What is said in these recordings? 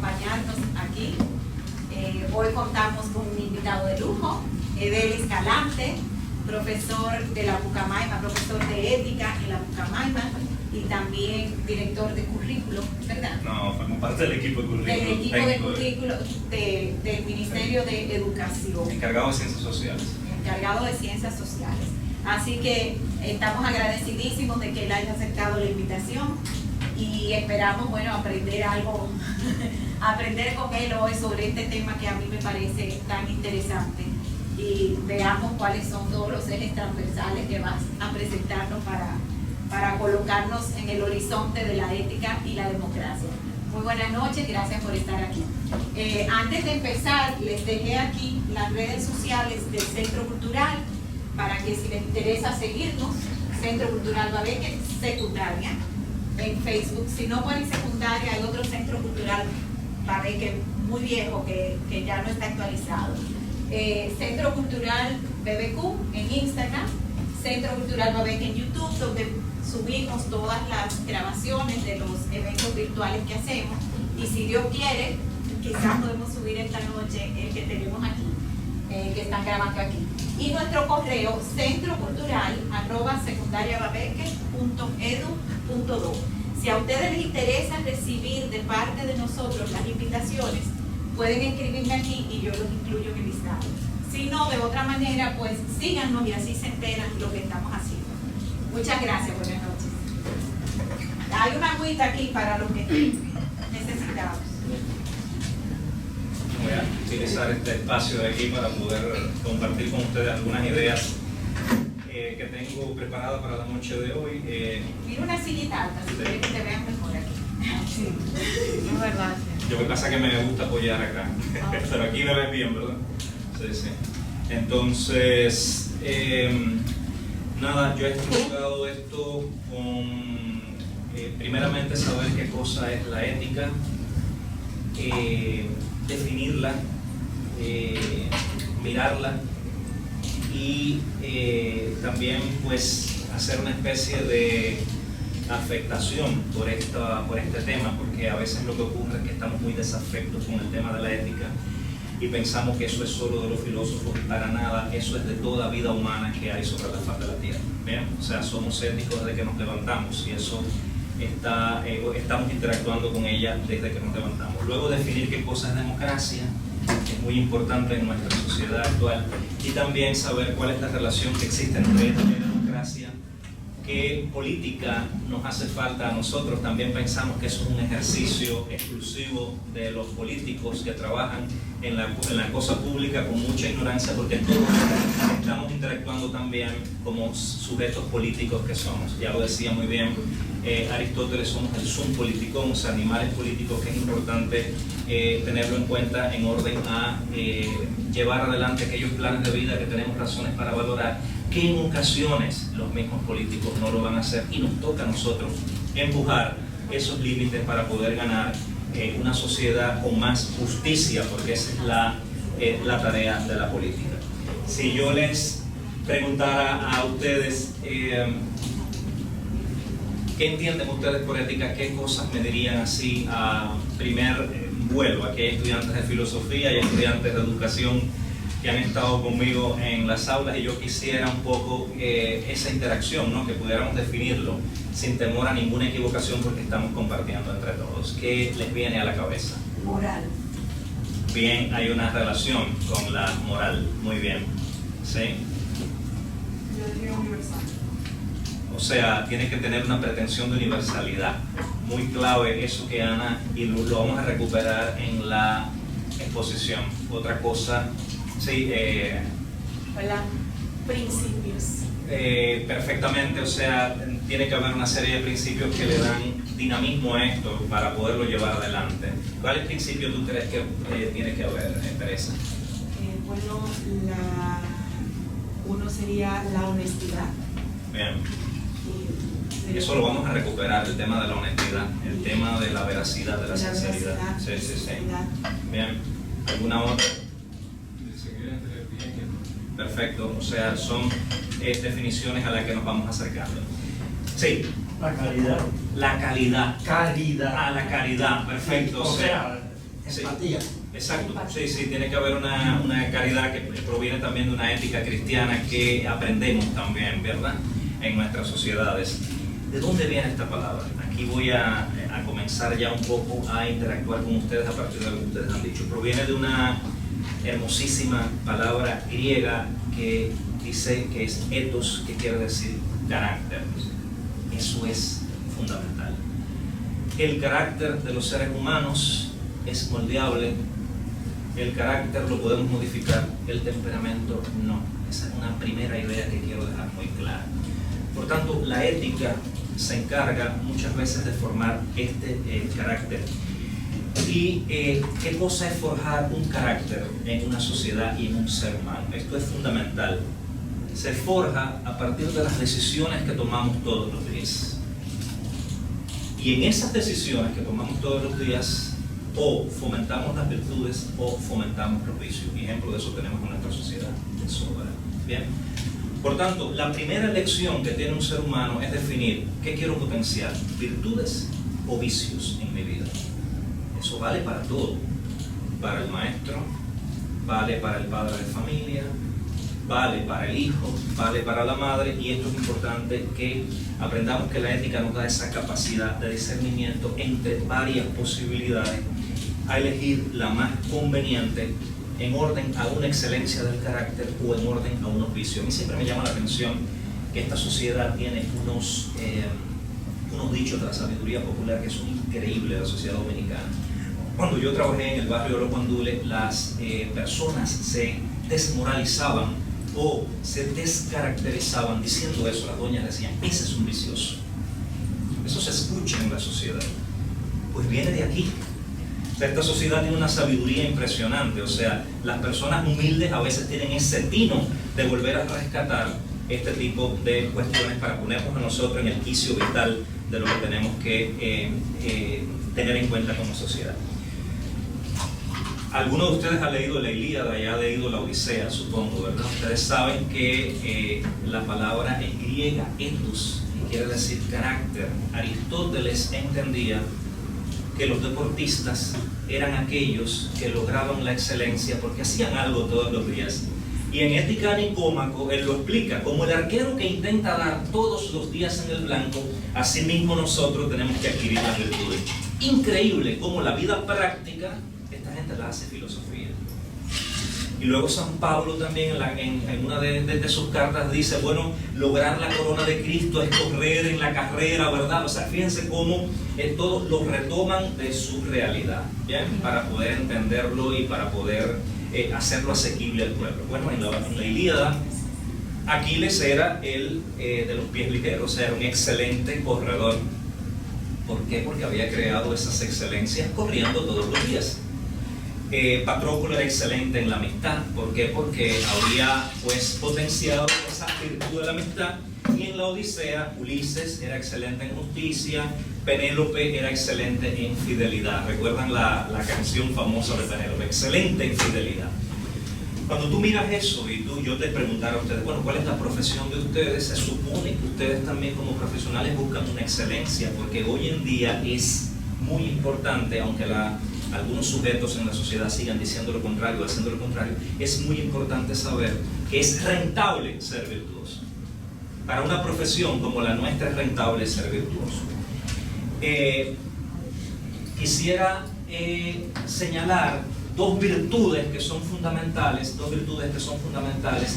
acompañarnos aquí. Hoy contamos con un invitado de lujo, Edel Escalante, profesor de la Pucamaima, profesor de ética en la Pucamaima y también director de currículo, ¿verdad? No, formo parte del equipo de currículo. Del equipo de currículo del Ministerio de Educación. Encargado de Ciencias Sociales. Encargado de Ciencias Sociales. Así que estamos agradecidísimos de que él haya aceptado la invitación y esperamos, bueno, aprender algo, aprender con él hoy sobre este tema que a mí me parece tan interesante y veamos cuáles son todos los ejes transversales que vas a presentarnos para colocarnos en el horizonte de la ética y la democracia. Muy buenas noches, gracias por estar aquí. Antes de empezar, les dejé aquí las redes sociales del Centro Cultural para que si les interesa seguirnos, Centro Cultural Babeque Secundaria, en Facebook. Si no ponen secundaria, hay otro Centro Cultural Babeque muy viejo que ya no está actualizado. Centro Cultural BBQ en Instagram, Centro Cultural Babeque en YouTube, donde subimos todas las grabaciones de los eventos virtuales que hacemos y si Dios quiere, quizás podemos subir esta noche el que tenemos aquí, que están grabando aquí. Y nuestro correo centrocultural@secundariababeque.edu.do. Si a ustedes les interesa recibir de parte de nosotros las invitaciones, pueden escribirme aquí y yo los incluyo en el listado. Si no, de otra manera, pues síganos y así se enteran lo que estamos haciendo. Muchas gracias, buenas noches. Hay una agüita aquí para lo que necesitamos. Voy a utilizar este espacio de aquí para poder compartir con ustedes algunas ideas que tengo preparadas para la noche de hoy. Mira una sillita alta, si quieres que te vean mejor aquí. Sí, es verdad. Lo que pasa es que me gusta apoyar acá, pero aquí me ves bien, ¿verdad? Sí, sí. Entonces, nada, yo he estructurado esto con, primeramente, saber qué cosa es la ética, definirla, mirarla y también pues hacer una especie de afectación por este tema, porque a veces lo que ocurre es que estamos muy desafectos con el tema de la ética y pensamos que eso es solo de los filósofos y para nada, eso es de toda vida humana que hay sobre la faz de la tierra. ¿Bien? O sea, somos éticos desde que nos levantamos y eso estamos interactuando con ella desde que nos levantamos. Luego definir qué cosa es democracia, es muy importante en nuestra sociedad actual, y también saber cuál es la relación que existe entre ética y democracia, qué política nos hace falta a nosotros. También pensamos que eso es un ejercicio exclusivo de los políticos que trabajan en la cosa pública con mucha ignorancia, porque todos estamos interactuando también como sujetos políticos que somos. Ya lo decía muy bien Aristóteles, somos el sum politikon, o sea, animales políticos, que es importante tenerlo en cuenta en orden a llevar adelante aquellos planes de vida que tenemos razones para valorar, que en ocasiones los mismos políticos no lo van a hacer y nos toca a nosotros empujar esos límites para poder ganar una sociedad con más justicia, porque esa es la tarea de la política. Si yo les preguntara a ustedes ¿qué entienden ustedes por ética? ¿Qué cosas me dirían así a primer vuelo? Aquí hay estudiantes de filosofía y estudiantes de educación que han estado conmigo en las aulas y yo quisiera un poco esa interacción, ¿no? Que pudiéramos definirlo sin temor a ninguna equivocación porque estamos compartiendo entre todos. ¿Qué les viene a la cabeza? Moral. Bien, hay una relación con la moral. Muy bien. ¿Sí? Yo diría universal. O sea, tiene que tener una pretensión de universalidad. Muy clave eso que Ana, y lo vamos a recuperar en la exposición. Otra cosa, sí, ¿Verdad? Principios. Perfectamente, o sea, tiene que haber una serie de principios que le dan dinamismo a esto para poderlo llevar adelante. ¿Cuáles principios tú crees que tiene que haber, Teresa? Bueno, uno sería la honestidad. Bien. Eso lo vamos a recuperar, el tema de la honestidad, el tema de la veracidad, de la sinceridad. Sí, sí, sí. Bien. ¿Alguna otra? Perfecto, o sea, son definiciones a las que nos vamos acercando. Sí. La calidad. La calidad. Caridad. Ah, la caridad, perfecto. O sea, Sí. Empatía. Exacto, sí, sí, tiene que haber una caridad que proviene también de una ética cristiana que aprendemos también, ¿verdad?, en nuestras sociedades. ¿De dónde viene esta palabra? Aquí voy a comenzar ya un poco a interactuar con ustedes a partir de lo que ustedes han dicho. Proviene de una hermosísima palabra griega que dice que es ethos, que quiere decir carácter. Eso es fundamental. El carácter de los seres humanos es moldeable. El carácter lo podemos modificar, el temperamento no. Esa es una primera idea que quiero dejar muy clara. Por tanto, la ética se encarga muchas veces de formar este carácter. ¿Y qué cosa es forjar un carácter en una sociedad y en un ser humano? Esto es fundamental. Se forja a partir de las decisiones que tomamos todos los días. Y en esas decisiones que tomamos todos los días, o fomentamos las virtudes o fomentamos los vicios. Y ejemplo de eso tenemos en nuestra sociedad de sobra. Bien. Por tanto, la primera elección que tiene un ser humano es definir qué quiero potenciar, virtudes o vicios en mi vida. Eso vale para todo. Para el maestro, vale para el padre de familia, vale para el hijo, vale para la madre, y esto es importante que aprendamos que la ética nos da esa capacidad de discernimiento entre varias posibilidades a elegir la más conveniente en orden a una excelencia del carácter o en orden a unos vicios. A mí siempre me llama la atención que esta sociedad tiene unos dichos de la sabiduría popular que son increíbles de la sociedad dominicana. Cuando yo trabajé en el barrio de los Guandules, las personas se desmoralizaban o se descaracterizaban diciendo eso. Las doñas decían, ese es un vicioso. Eso se escucha en la sociedad. Pues viene de aquí. O sea, esta sociedad tiene una sabiduría impresionante. O sea, las personas humildes a veces tienen ese tino de volver a rescatar este tipo de cuestiones para ponernos a nosotros en el quicio vital de lo que tenemos que tener en cuenta como sociedad. Algunos de ustedes han leído la Ilíada y han leído la Odisea, supongo, ¿verdad? Ustedes saben que la palabra es griega, ethos, que quiere decir carácter. Aristóteles entendía que los deportistas eran aquellos que lograban la excelencia porque hacían algo todos los días. Y en Ética Nicómaco él lo explica, como el arquero que intenta dar todos los días en el blanco, asimismo nosotros tenemos que adquirir las virtudes. Increíble cómo la vida práctica, esta gente la hace filosofía. Y luego San Pablo también en una de sus cartas dice, bueno, lograr la corona de Cristo es correr en la carrera, ¿verdad? O sea, fíjense cómo todo lo retoman de su realidad, ¿bien? Para poder entenderlo y para poder hacerlo asequible al pueblo. Bueno, en la Ilíada, Aquiles era el de los pies ligeros, era un excelente corredor. ¿Por qué? Porque había creado esas excelencias corriendo todos los días. Patroclo era excelente en la amistad. ¿Por qué? Porque había pues potenciado esa virtud de la amistad. Y en la Odisea, Ulises era excelente en justicia, Penélope era excelente en fidelidad. ¿Recuerdan la canción famosa de Penélope? Excelente en fidelidad. Cuando tú miras eso y yo te preguntara a ustedes, bueno, ¿cuál es la profesión de ustedes? Se supone que ustedes también como profesionales buscan una excelencia, porque hoy en día es muy importante, aunque algunos sujetos en la sociedad sigan diciendo lo contrario, haciendo lo contrario, es muy importante saber que es rentable ser virtuoso. Para una profesión como la nuestra es rentable ser virtuoso. Quisiera señalar dos virtudes que son fundamentales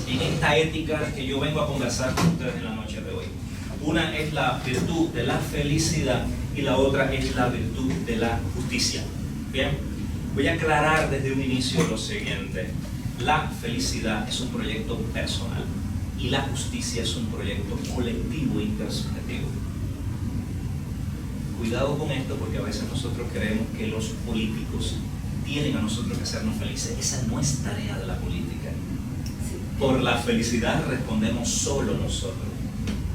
en esta ética que yo vengo a conversar con ustedes en la noche de hoy. Una es la virtud de la felicidad y la otra es la virtud de la justicia. Bien, voy a aclarar desde un inicio lo siguiente. La felicidad es un proyecto personal y la justicia es un proyecto colectivo e intersubjetivo. Cuidado con esto, porque a veces nosotros creemos que los políticos tienen a nosotros que hacernos felices. Esa no es tarea de la política. Por la felicidad respondemos solo nosotros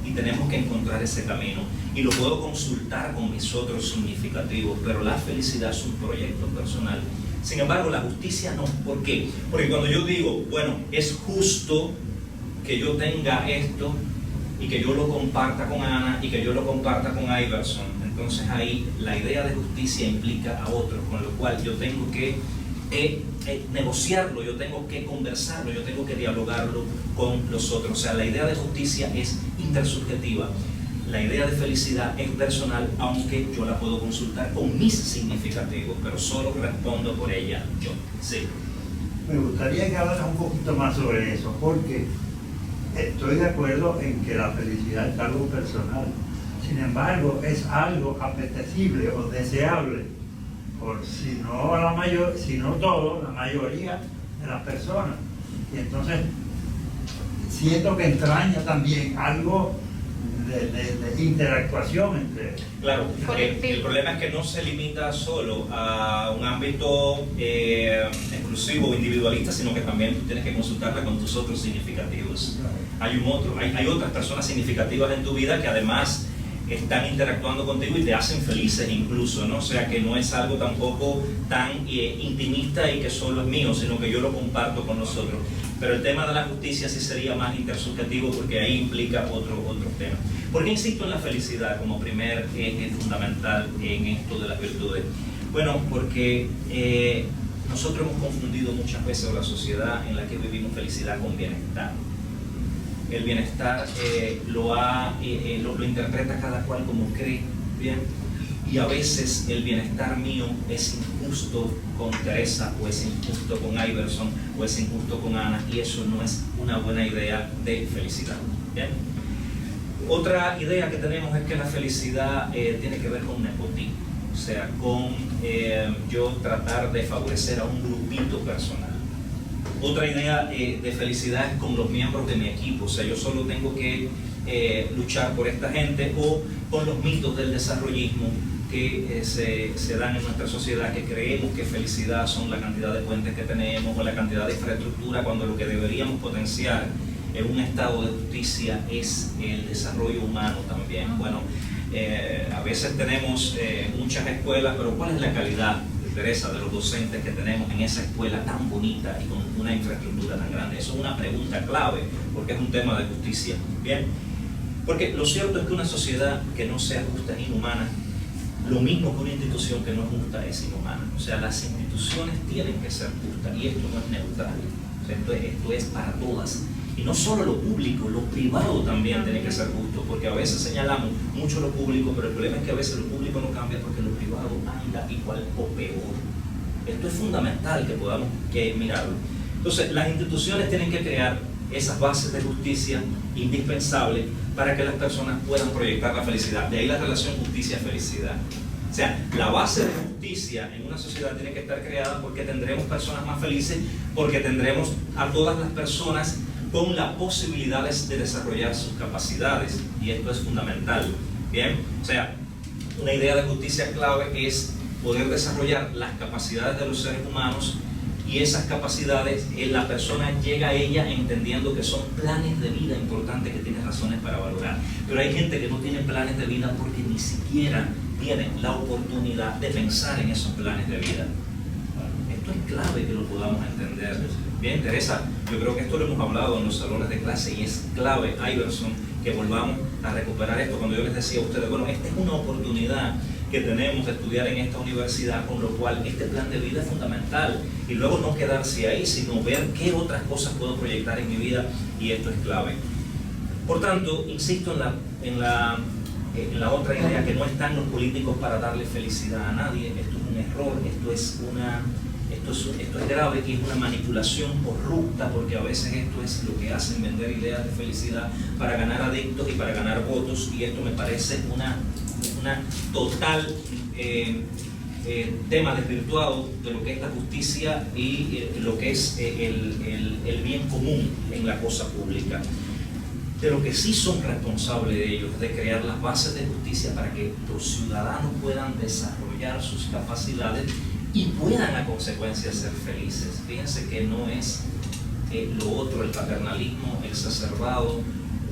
y tenemos que encontrar ese camino, y lo puedo consultar con mis otros significativos, pero la felicidad es un proyecto personal. Sin embargo, la justicia no. ¿Por qué? Porque cuando yo digo, bueno, es justo que yo tenga esto y que yo lo comparta con Ana y que yo lo comparta con Iverson, entonces ahí la idea de justicia implica a otros, con lo cual yo tengo que negociarlo, yo tengo que conversarlo, yo tengo que dialogarlo con los otros. O sea, la idea de justicia es intersubjetiva, la idea de felicidad es personal, aunque yo la puedo consultar con mis significativos, pero solo respondo por ella yo. Sí. Me gustaría que hablaras un poquito más sobre eso, porque estoy de acuerdo en que la felicidad es algo personal. Sin embargo, es algo apetecible o deseable por si no todo, la mayoría de las personas. Y entonces siento que entraña también algo de interactuación entre... Claro, el problema es que no se limita solo a un ámbito exclusivo o individualista, sino que también tú tienes que consultarla con tus otros significativos. Hay otras personas significativas en tu vida que además están interactuando contigo y te hacen felices incluso, ¿no? O sea que no es algo tampoco tan intimista y que solo es mío, sino que yo lo comparto con los otros. Pero el tema de la justicia sí sería más intersubjetivo porque ahí implica otros temas. ¿Por qué insisto en la felicidad como primer eje fundamental en esto de las virtudes? Bueno, porque nosotros hemos confundido muchas veces la sociedad en la que vivimos felicidad con bienestar. El bienestar lo interpreta cada cual como cree, ¿bien? Y a veces el bienestar mío es injusto con Teresa, o es injusto con Iverson, o es injusto con Ana, y eso no es una buena idea de felicidad, ¿bien? Otra idea que tenemos es que la felicidad tiene que ver con nepotismo, o sea, con yo tratar de favorecer a un grupito personal. Otra idea de felicidad es con los miembros de mi equipo, o sea, yo solo tengo que luchar por esta gente, o con los mitos del desarrollismo que se dan en nuestra sociedad, que creemos que felicidad son la cantidad de puentes que tenemos o la cantidad de infraestructura, cuando lo que deberíamos potenciar en un estado de justicia es el desarrollo humano también. Bueno, a veces tenemos muchas escuelas, pero ¿cuál es la calidad, Teresa, de los docentes que tenemos en esa escuela tan bonita y con una infraestructura tan grande? Eso es una pregunta clave, porque es un tema de justicia. Bien, porque lo cierto es que una sociedad que no sea justa es inhumana, lo mismo que una institución que no es justa es inhumana. O sea, las instituciones tienen que ser justas y esto no es neutral. O sea, esto es para todas. Y no solo lo público, lo privado también tiene que ser justo, porque a veces señalamos mucho lo público, pero el problema es que a veces lo público no cambia porque lo privado anda igual o peor. Esto es fundamental que podamos mirarlo. Entonces, las instituciones tienen que crear esas bases de justicia indispensables para que las personas puedan proyectar la felicidad. De ahí la relación justicia-felicidad. O sea, la base de justicia en una sociedad tiene que estar creada porque tendremos personas más felices, porque tendremos a todas las personas con las posibilidades de desarrollar sus capacidades, y esto es fundamental. Bien, o sea, una idea de justicia clave es poder desarrollar las capacidades de los seres humanos, y esas capacidades la persona llega a ellas entendiendo que son planes de vida importantes que tiene razones para valorar. Pero hay gente que no tiene planes de vida porque ni siquiera tiene la oportunidad de pensar en esos planes de vida. Esto es clave que lo podamos entender. Bien, Teresa, yo creo que esto lo hemos hablado en los salones de clase y es clave, Iverson, que volvamos a recuperar esto. Cuando yo les decía a ustedes, bueno, esta es una oportunidad que tenemos de estudiar en esta universidad, con lo cual este plan de vida es fundamental, y luego no quedarse ahí, sino ver qué otras cosas puedo proyectar en mi vida, y esto es clave. Por tanto, insisto en la otra idea, que no están los políticos para darle felicidad a nadie. Esto es un error, esto es grave, y es una manipulación corrupta, porque a veces esto es lo que hacen, vender ideas de felicidad para ganar adeptos y para ganar votos, y esto me parece una total tema desvirtuado de lo que es la justicia y lo que es el bien común en la cosa pública. De lo que sí son responsables de ellos, de crear las bases de justicia para que los ciudadanos puedan desarrollar sus capacidades y puedan a consecuencia ser felices. Fíjense que no es lo otro, el paternalismo exacerbado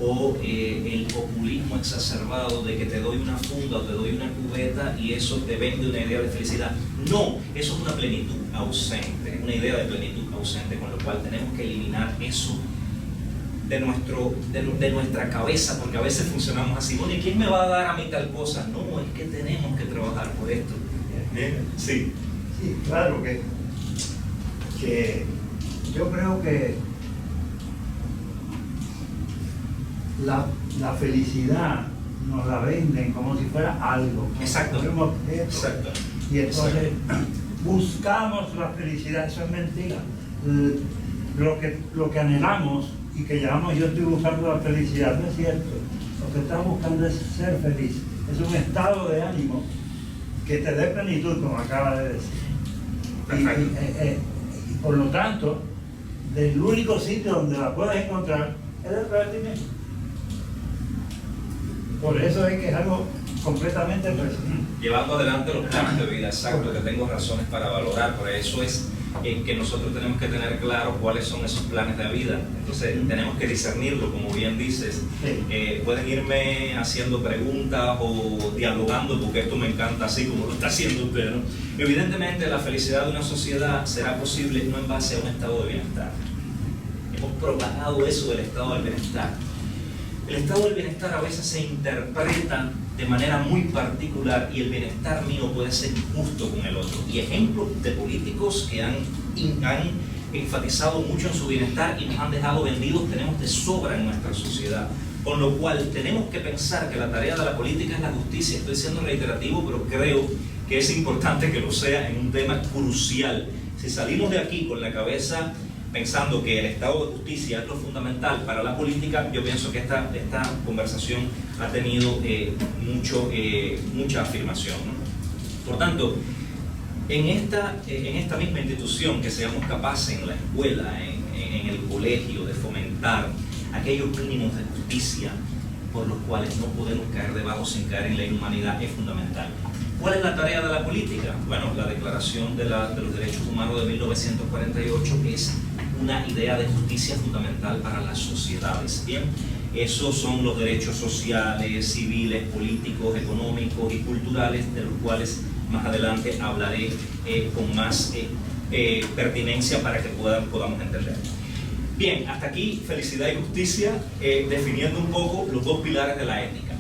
o el populismo exacerbado de que te doy una funda o te doy una cubeta y eso te vende una idea de felicidad. No, eso es una plenitud ausente, una idea de plenitud ausente, con lo cual tenemos que eliminar eso de nuestra cabeza, porque a veces funcionamos así. Bueno, ¿y quién me va a dar a mí tal cosa? No, es que tenemos que trabajar por esto. Sí. Sí, claro que yo creo que la felicidad nos la venden como si fuera algo. Exacto. Como un objeto. Exacto. Y entonces buscamos la felicidad, eso es mentira. Lo que anhelamos y que llamamos yo estoy buscando la felicidad, no es cierto. Lo que estamos buscando es ser feliz. Es un estado de ánimo que te dé plenitud, como acaba de decir. Y por lo tanto, el único sitio donde la puedes encontrar es dentro de ti mismo. Por eso es que es algo completamente personal. Llevando adelante los planes de vida, exacto, que tengo razones para valorar, por eso es que nosotros tenemos que tener claro cuáles son esos planes de vida. Entonces tenemos que discernirlo, como bien dices. Pueden irme haciendo preguntas o dialogando, porque esto me encanta así como lo está haciendo usted, ¿no? Evidentemente la felicidad de una sociedad será posible no en base a un estado de bienestar. Hemos propagado eso del estado del bienestar. El estado del bienestar a veces se interpreta de manera muy particular y el bienestar mío puede ser injusto con el otro. Y ejemplos de políticos que han enfatizado mucho en su bienestar y nos han dejado vendidos tenemos de sobra en nuestra sociedad. Con lo cual tenemos que pensar que la tarea de la política es la justicia. Estoy siendo reiterativo, pero creo que es importante que lo sea en un tema crucial. Si salimos de aquí con la cabeza pensando que el estado de justicia es lo fundamental para la política, yo pienso que esta conversación ha tenido mucha afirmación, ¿no? Por tanto, en esta misma institución, que seamos capaces en la escuela, en el colegio, de fomentar aquellos mínimos de justicia por los cuales no podemos caer debajo sin caer en la inhumanidad, es fundamental. ¿Cuál es la tarea de la política? Bueno, la Declaración de los Derechos Humanos de 1948 es una idea de justicia fundamental para las sociedades. Bien, esos son los derechos sociales, civiles, políticos, económicos y culturales, de los cuales más adelante hablaré con más pertinencia para que podamos entender. Bien, hasta aquí felicidad y justicia, definiendo un poco los dos pilares de la ética.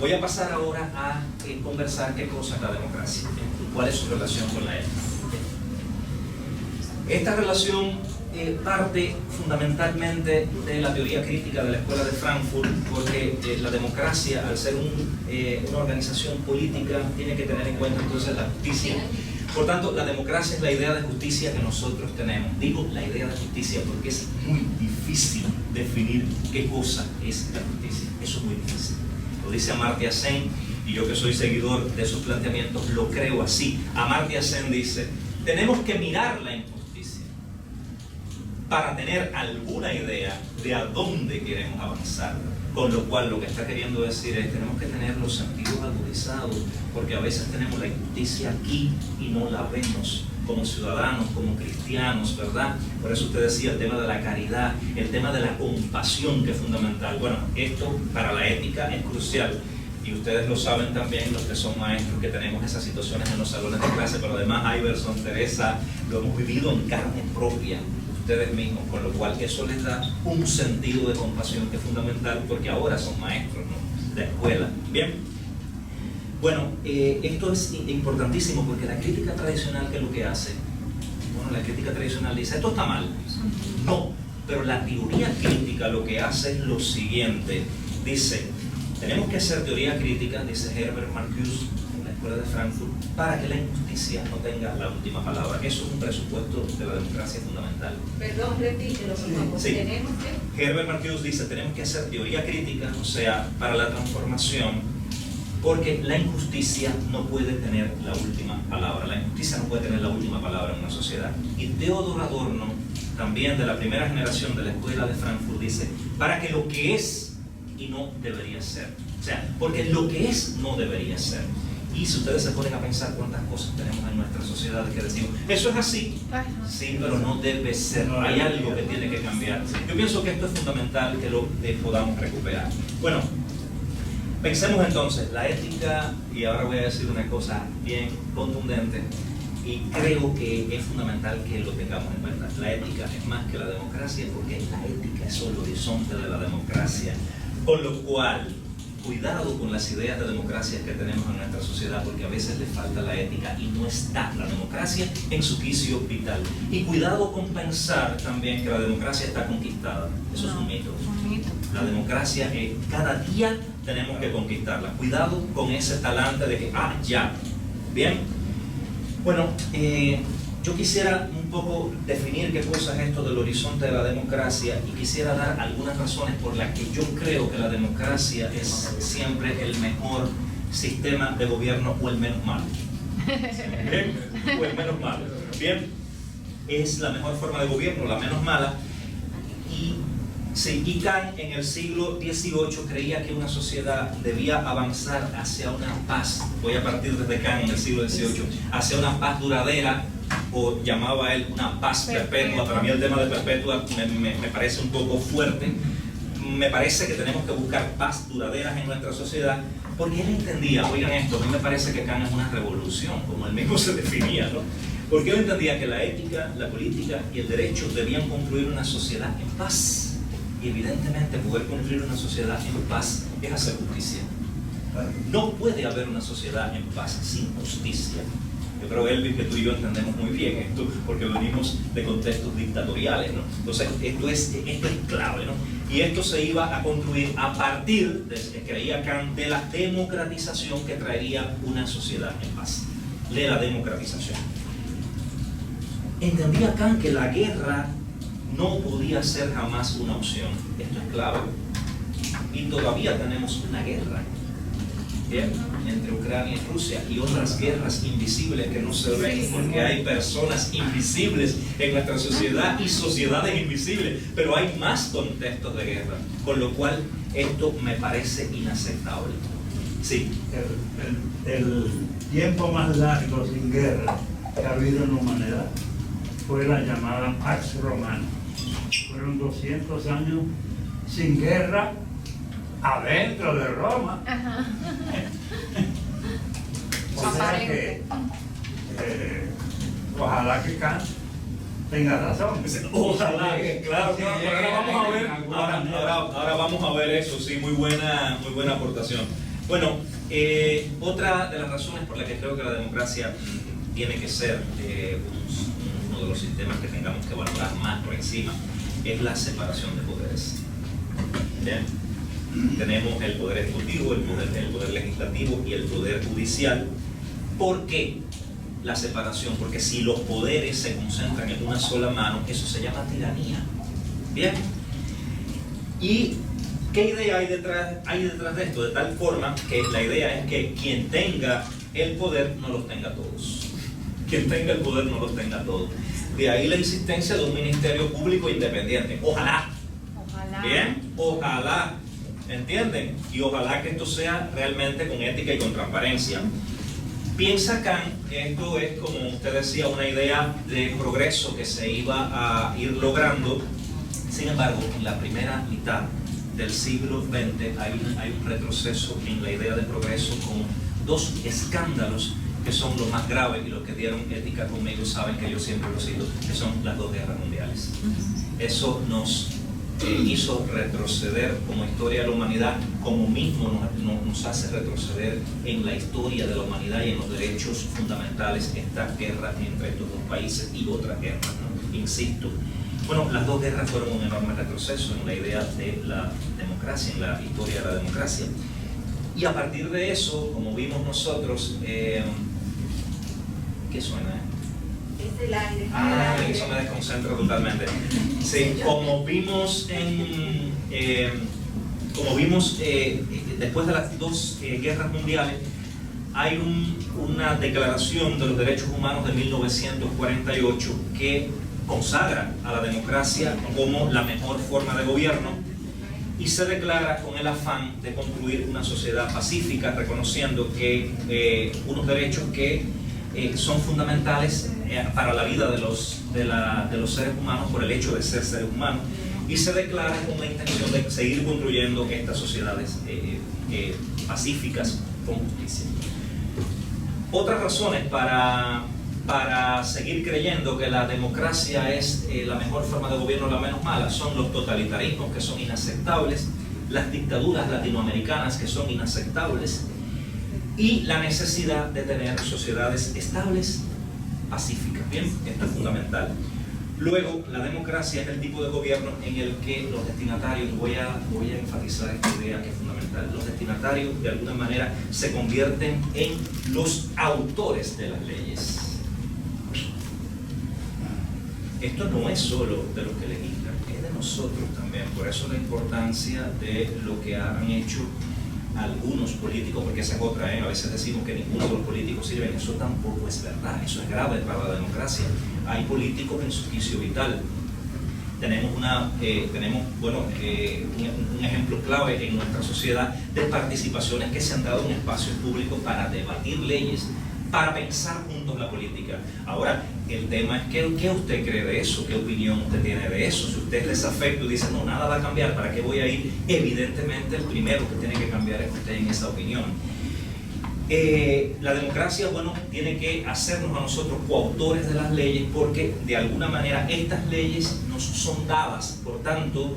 Voy a pasar ahora a conversar qué cosa es la democracia, cuál es su relación con la ética. Esta relación parte fundamentalmente de la teoría crítica de la Escuela de Frankfurt, porque la democracia, al ser una organización política, tiene que tener en cuenta entonces la justicia. Por tanto, la democracia es la idea de justicia que nosotros tenemos. Digo la idea de justicia porque es muy difícil definir qué cosa es la justicia. Eso es muy difícil. Lo dice Amartya Sen, y yo que soy seguidor de sus planteamientos lo creo así. Amartya Sen dice, tenemos que mirar la injusticia para tener alguna idea de a dónde queremos avanzar. Con lo cual lo que está queriendo decir es, tenemos que tener los sentidos agudizados, porque a veces tenemos la injusticia aquí y no la vemos como ciudadanos, como cristianos, ¿verdad? Por eso usted decía el tema de la caridad, el tema de la compasión, que es fundamental. Bueno, esto para la ética es crucial. Y ustedes lo saben también, los que son maestros, que tenemos esas situaciones en los salones de clase, pero además Iverson, Teresa, lo hemos vivido en carne propia, ustedes mismos, con lo cual eso les da un sentido de compasión que es fundamental, porque ahora son maestros, ¿no?, de escuela. Bien, bueno, esto es importantísimo, porque la crítica tradicional, ¿qué es lo que hace? Bueno, la crítica tradicional dice, esto está mal. No, pero la teoría crítica lo que hace es lo siguiente, dice, tenemos que hacer teoría crítica, dice Herbert Marcuse, en la Escuela de Frankfurt, para que la injusticia no tenga la última palabra. Eso es un presupuesto de la democracia fundamental. Perdón, repítelo, por favor. Sí. Tenemos que... Herbert Marcuse dice, tenemos que hacer teoría crítica, o sea, para la transformación, porque la injusticia no puede tener la última palabra. La injusticia no puede tener la última palabra en una sociedad. Y Theodor Adorno, también de la primera generación de la Escuela de Frankfurt, dice, para que lo que es y no debería ser. O sea, porque lo que es no debería ser. Y si ustedes se ponen a pensar cuántas cosas tenemos en nuestra sociedad que decimos, eso es así, sí, pero no debe ser, hay algo que tiene que cambiar. Yo pienso que esto es fundamental que lo podamos recuperar. Bueno, pensemos entonces, la ética, y ahora voy a decir una cosa bien contundente, Y creo que es fundamental que lo tengamos en cuenta. La ética es más que la democracia, porque la ética es el horizonte de la democracia. Con lo cual, cuidado con las ideas de democracia que tenemos en nuestra sociedad, porque a veces le falta la ética y no está la democracia en su quicio vital. Y cuidado con pensar también que la democracia está conquistada. Eso es un mito. La democracia, cada día tenemos que conquistarla. Cuidado con ese talante de que, ya. Bien. Bueno, yo quisiera un poco definir qué cosa es esto del horizonte de la democracia y quisiera dar algunas razones por las que yo creo que la democracia es siempre el mejor sistema de gobierno o el menos malo. ¿Bien? O el menos malo. Bien, es la mejor forma de gobierno, la menos mala. Y Kant en el siglo XVIII creía que una sociedad debía avanzar hacia una paz. Voy a partir desde Kant en el siglo XVIII, hacia una paz duradera, o llamaba él una paz perpetua. Para mí el tema de perpetua me parece un poco fuerte. Me parece que tenemos que buscar paz duraderas en nuestra sociedad, porque él entendía, oigan esto, a mí me parece que Kant es una revolución, como él mismo se definía, ¿no? Porque él entendía que la ética, la política y el derecho debían construir una sociedad en paz. Y evidentemente poder construir una sociedad en paz es hacer justicia. No puede haber una sociedad en paz sin justicia. Yo creo, Elvis, que tú y yo entendemos muy bien esto, porque venimos de contextos dictatoriales, ¿no? Entonces, esto es clave, ¿no? Y esto se iba a construir a partir, creía Kant, de la democratización que traería una sociedad en paz. De la democratización. Entendía Kant que la guerra no podía ser jamás una opción. Esto es clave. Y todavía tenemos una guerra, ¿bien?, entre Ucrania y Rusia, y otras guerras invisibles que no se ven, porque hay personas invisibles en nuestra sociedad y sociedades invisibles, pero hay más contextos de guerra, con lo cual esto me parece inaceptable. Sí. El tiempo más largo sin guerra que ha habido en la humanidad fue la llamada Pax Romana. Fueron 200 años sin guerra adentro de Roma. O sea que ojalá que Kant tenga razón. Ojalá, claro, ahora vamos a ver eso, sí, muy buena aportación. Bueno, otra de las razones por las que creo que la democracia tiene que ser uno de los sistemas que tengamos que valorar más por encima es la separación de poderes. ¿Bien? Tenemos el poder ejecutivo, el poder legislativo y el poder judicial. ¿Por qué la separación? Porque si los poderes se concentran en una sola mano, eso se llama tiranía. ¿Bien? ¿Y qué idea hay detrás de esto? De tal forma que la idea es que quien tenga el poder no los tenga todos. Quien tenga el poder no los tenga todos. De ahí la insistencia de un ministerio público independiente. Ojalá. Bien, ojalá. ¿Entienden? Y ojalá que esto sea realmente con ética y con transparencia. Piensa Kant que esto es, como usted decía, una idea de progreso que se iba a ir logrando. Sin embargo, en la primera mitad del siglo XX hay un retroceso en la idea de progreso, con dos escándalos que son los más graves, y los que dieron ética conmigo saben que yo siempre lo cito, que son las dos guerras mundiales. Eso nos hizo retroceder como historia de la humanidad, como mismo nos hace retroceder en la historia de la humanidad y en los derechos fundamentales esta guerra entre estos dos países y otras guerras, ¿no? Insisto. Bueno, las dos guerras fueron un enorme retroceso en la idea de la democracia, en la historia de la democracia. Y a partir de eso, como vimos nosotros, ¿qué suena? Es el aire. Eso me desconcentra totalmente. Sí, como vimos después de las dos guerras mundiales, hay una declaración de los derechos humanos de 1948 que consagra a la democracia como la mejor forma de gobierno, y se declara con el afán de construir una sociedad pacífica, reconociendo que unos derechos que son fundamentales para la vida de los seres humanos por el hecho de ser seres humanos, y se declara con la intención de seguir construyendo estas sociedades pacíficas con justicia. Otras razones para para seguir creyendo que la democracia es la mejor forma de gobierno, la menos mala. Son los totalitarismos, que son inaceptables, las dictaduras latinoamericanas, que son inaceptables, y la necesidad de tener sociedades estables, pacíficas. Bien, esto es fundamental. Luego, la democracia es el tipo de gobierno en el que los destinatarios, voy a enfatizar esta idea que es fundamental, los destinatarios de alguna manera se convierten en los autores de las leyes. Esto no es solo de los que legislan, es de nosotros también. Por eso la importancia de lo que han hecho algunos políticos, porque esa es otra, a veces decimos que ninguno de los políticos sirven, eso tampoco es verdad, eso es grave para la democracia. Hay políticos en su juicio vital. Tenemos un ejemplo clave en nuestra sociedad de participaciones que se han dado en espacios públicos para debatir leyes, para pensar juntos la política. Ahora, el tema es ¿qué usted cree de eso? ¿Qué opinión usted tiene de eso? Si usted es desafecto y dice, no, nada va a cambiar, ¿para qué voy a ir? Evidentemente, el primero que tiene que cambiar es usted en esa opinión. La democracia, tiene que hacernos a nosotros coautores de las leyes, porque de alguna manera estas leyes nos son dadas. Por tanto,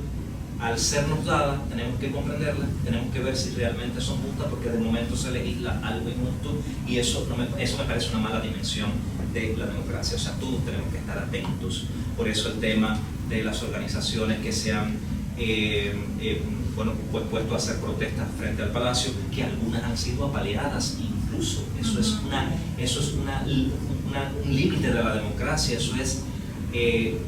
al sernos dadas, tenemos que comprenderlas, tenemos que ver si realmente son justas, porque de momento se legisla algo injusto, y eso me parece una mala dimensión de la democracia. O sea, todos tenemos que estar atentos. Por eso el tema de las organizaciones que se han puesto a hacer protestas frente al Palacio, que algunas han sido apaleadas incluso. Eso es un límite de la democracia, eso es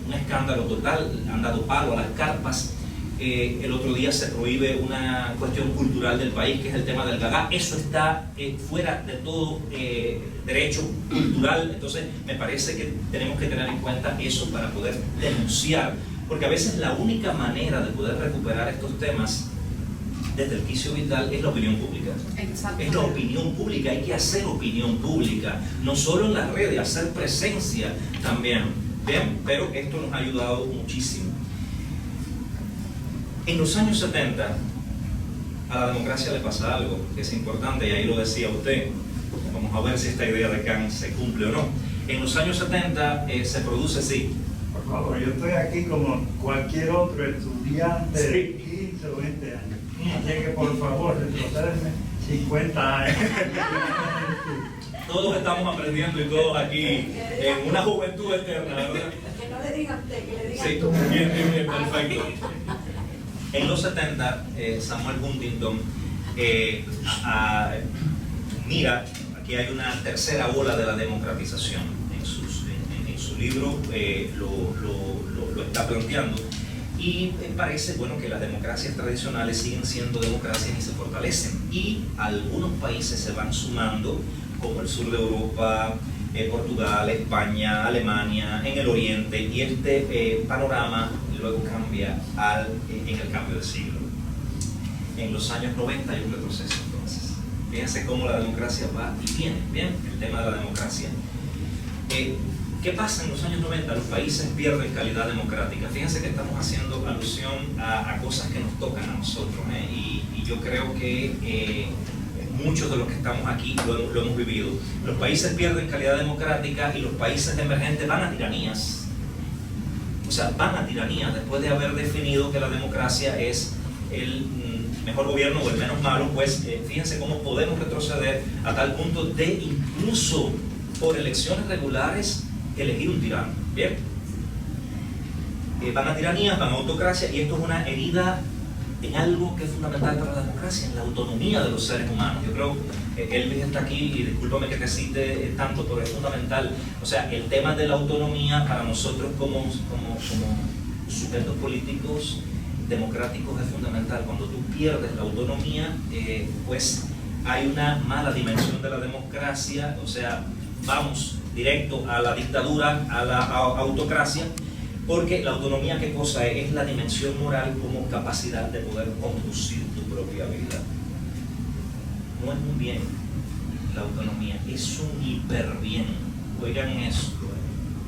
un escándalo total. Han dado palo a las carpas. El otro día se prohíbe una cuestión cultural del país, que es el tema del gagá. Eso está fuera de todo derecho cultural. Entonces me parece que tenemos que tener en cuenta eso para poder denunciar, porque a veces la única manera de poder recuperar estos temas desde el quicio vital es la opinión pública. Es la opinión pública, hay que hacer opinión pública, no solo en las redes, hacer presencia también. Bien, pero esto nos ha ayudado muchísimo. En los años 70 a la democracia le pasa algo que es importante, y ahí lo decía usted. Vamos a ver si esta idea de Kant se cumple o no. En los años 70 se produce, sí. Por favor, yo estoy aquí como cualquier otro estudiante de 15 o 20 años. Así que por favor, retrocédenme 50 años. Todos estamos aprendiendo y todos aquí en una juventud eterna, ¿verdad? Que no le digan usted, que le digan Sí, tú. bien, perfecto. En los 70, Samuel Huntington mira, aquí hay una tercera ola de la democratización. En su libro lo está planteando, y parece que las democracias tradicionales siguen siendo democracias y se fortalecen, y algunos países se van sumando, como el sur de Europa, Portugal, España, Alemania, en el oriente, y este panorama luego cambia en el cambio de siglo. En los años 90 hay un retroceso entonces. Fíjense cómo la democracia va y viene. Bien, el tema de la democracia. ¿Qué pasa en los años 90? Los países pierden calidad democrática. Fíjense que estamos haciendo alusión a cosas que nos tocan a nosotros, y yo creo que muchos de los que estamos aquí lo hemos vivido. Los países pierden calidad democrática y los países emergentes van a tiranías. O sea, van a tiranías después de haber definido que la democracia es el mejor gobierno o el menos malo. Pues fíjense cómo podemos retroceder a tal punto de incluso por elecciones regulares elegir un tirano. Bien, van a tiranías, van a autocracia, y esto es una herida en algo que es fundamental para la democracia, en la autonomía de los seres humanos. Yo creo que Elvis está aquí, y discúlpame que te cite tanto, pero es fundamental. O sea, el tema de la autonomía para nosotros como sujetos políticos democráticos es fundamental. Cuando tú pierdes la autonomía, pues hay una mala dimensión de la democracia. O sea, vamos directo a la dictadura, a la autocracia. Porque la autonomía, ¿qué cosa es? Es la dimensión moral como capacidad de poder conducir tu propia vida. No es un bien la autonomía, es un hiperbién. Oigan esto,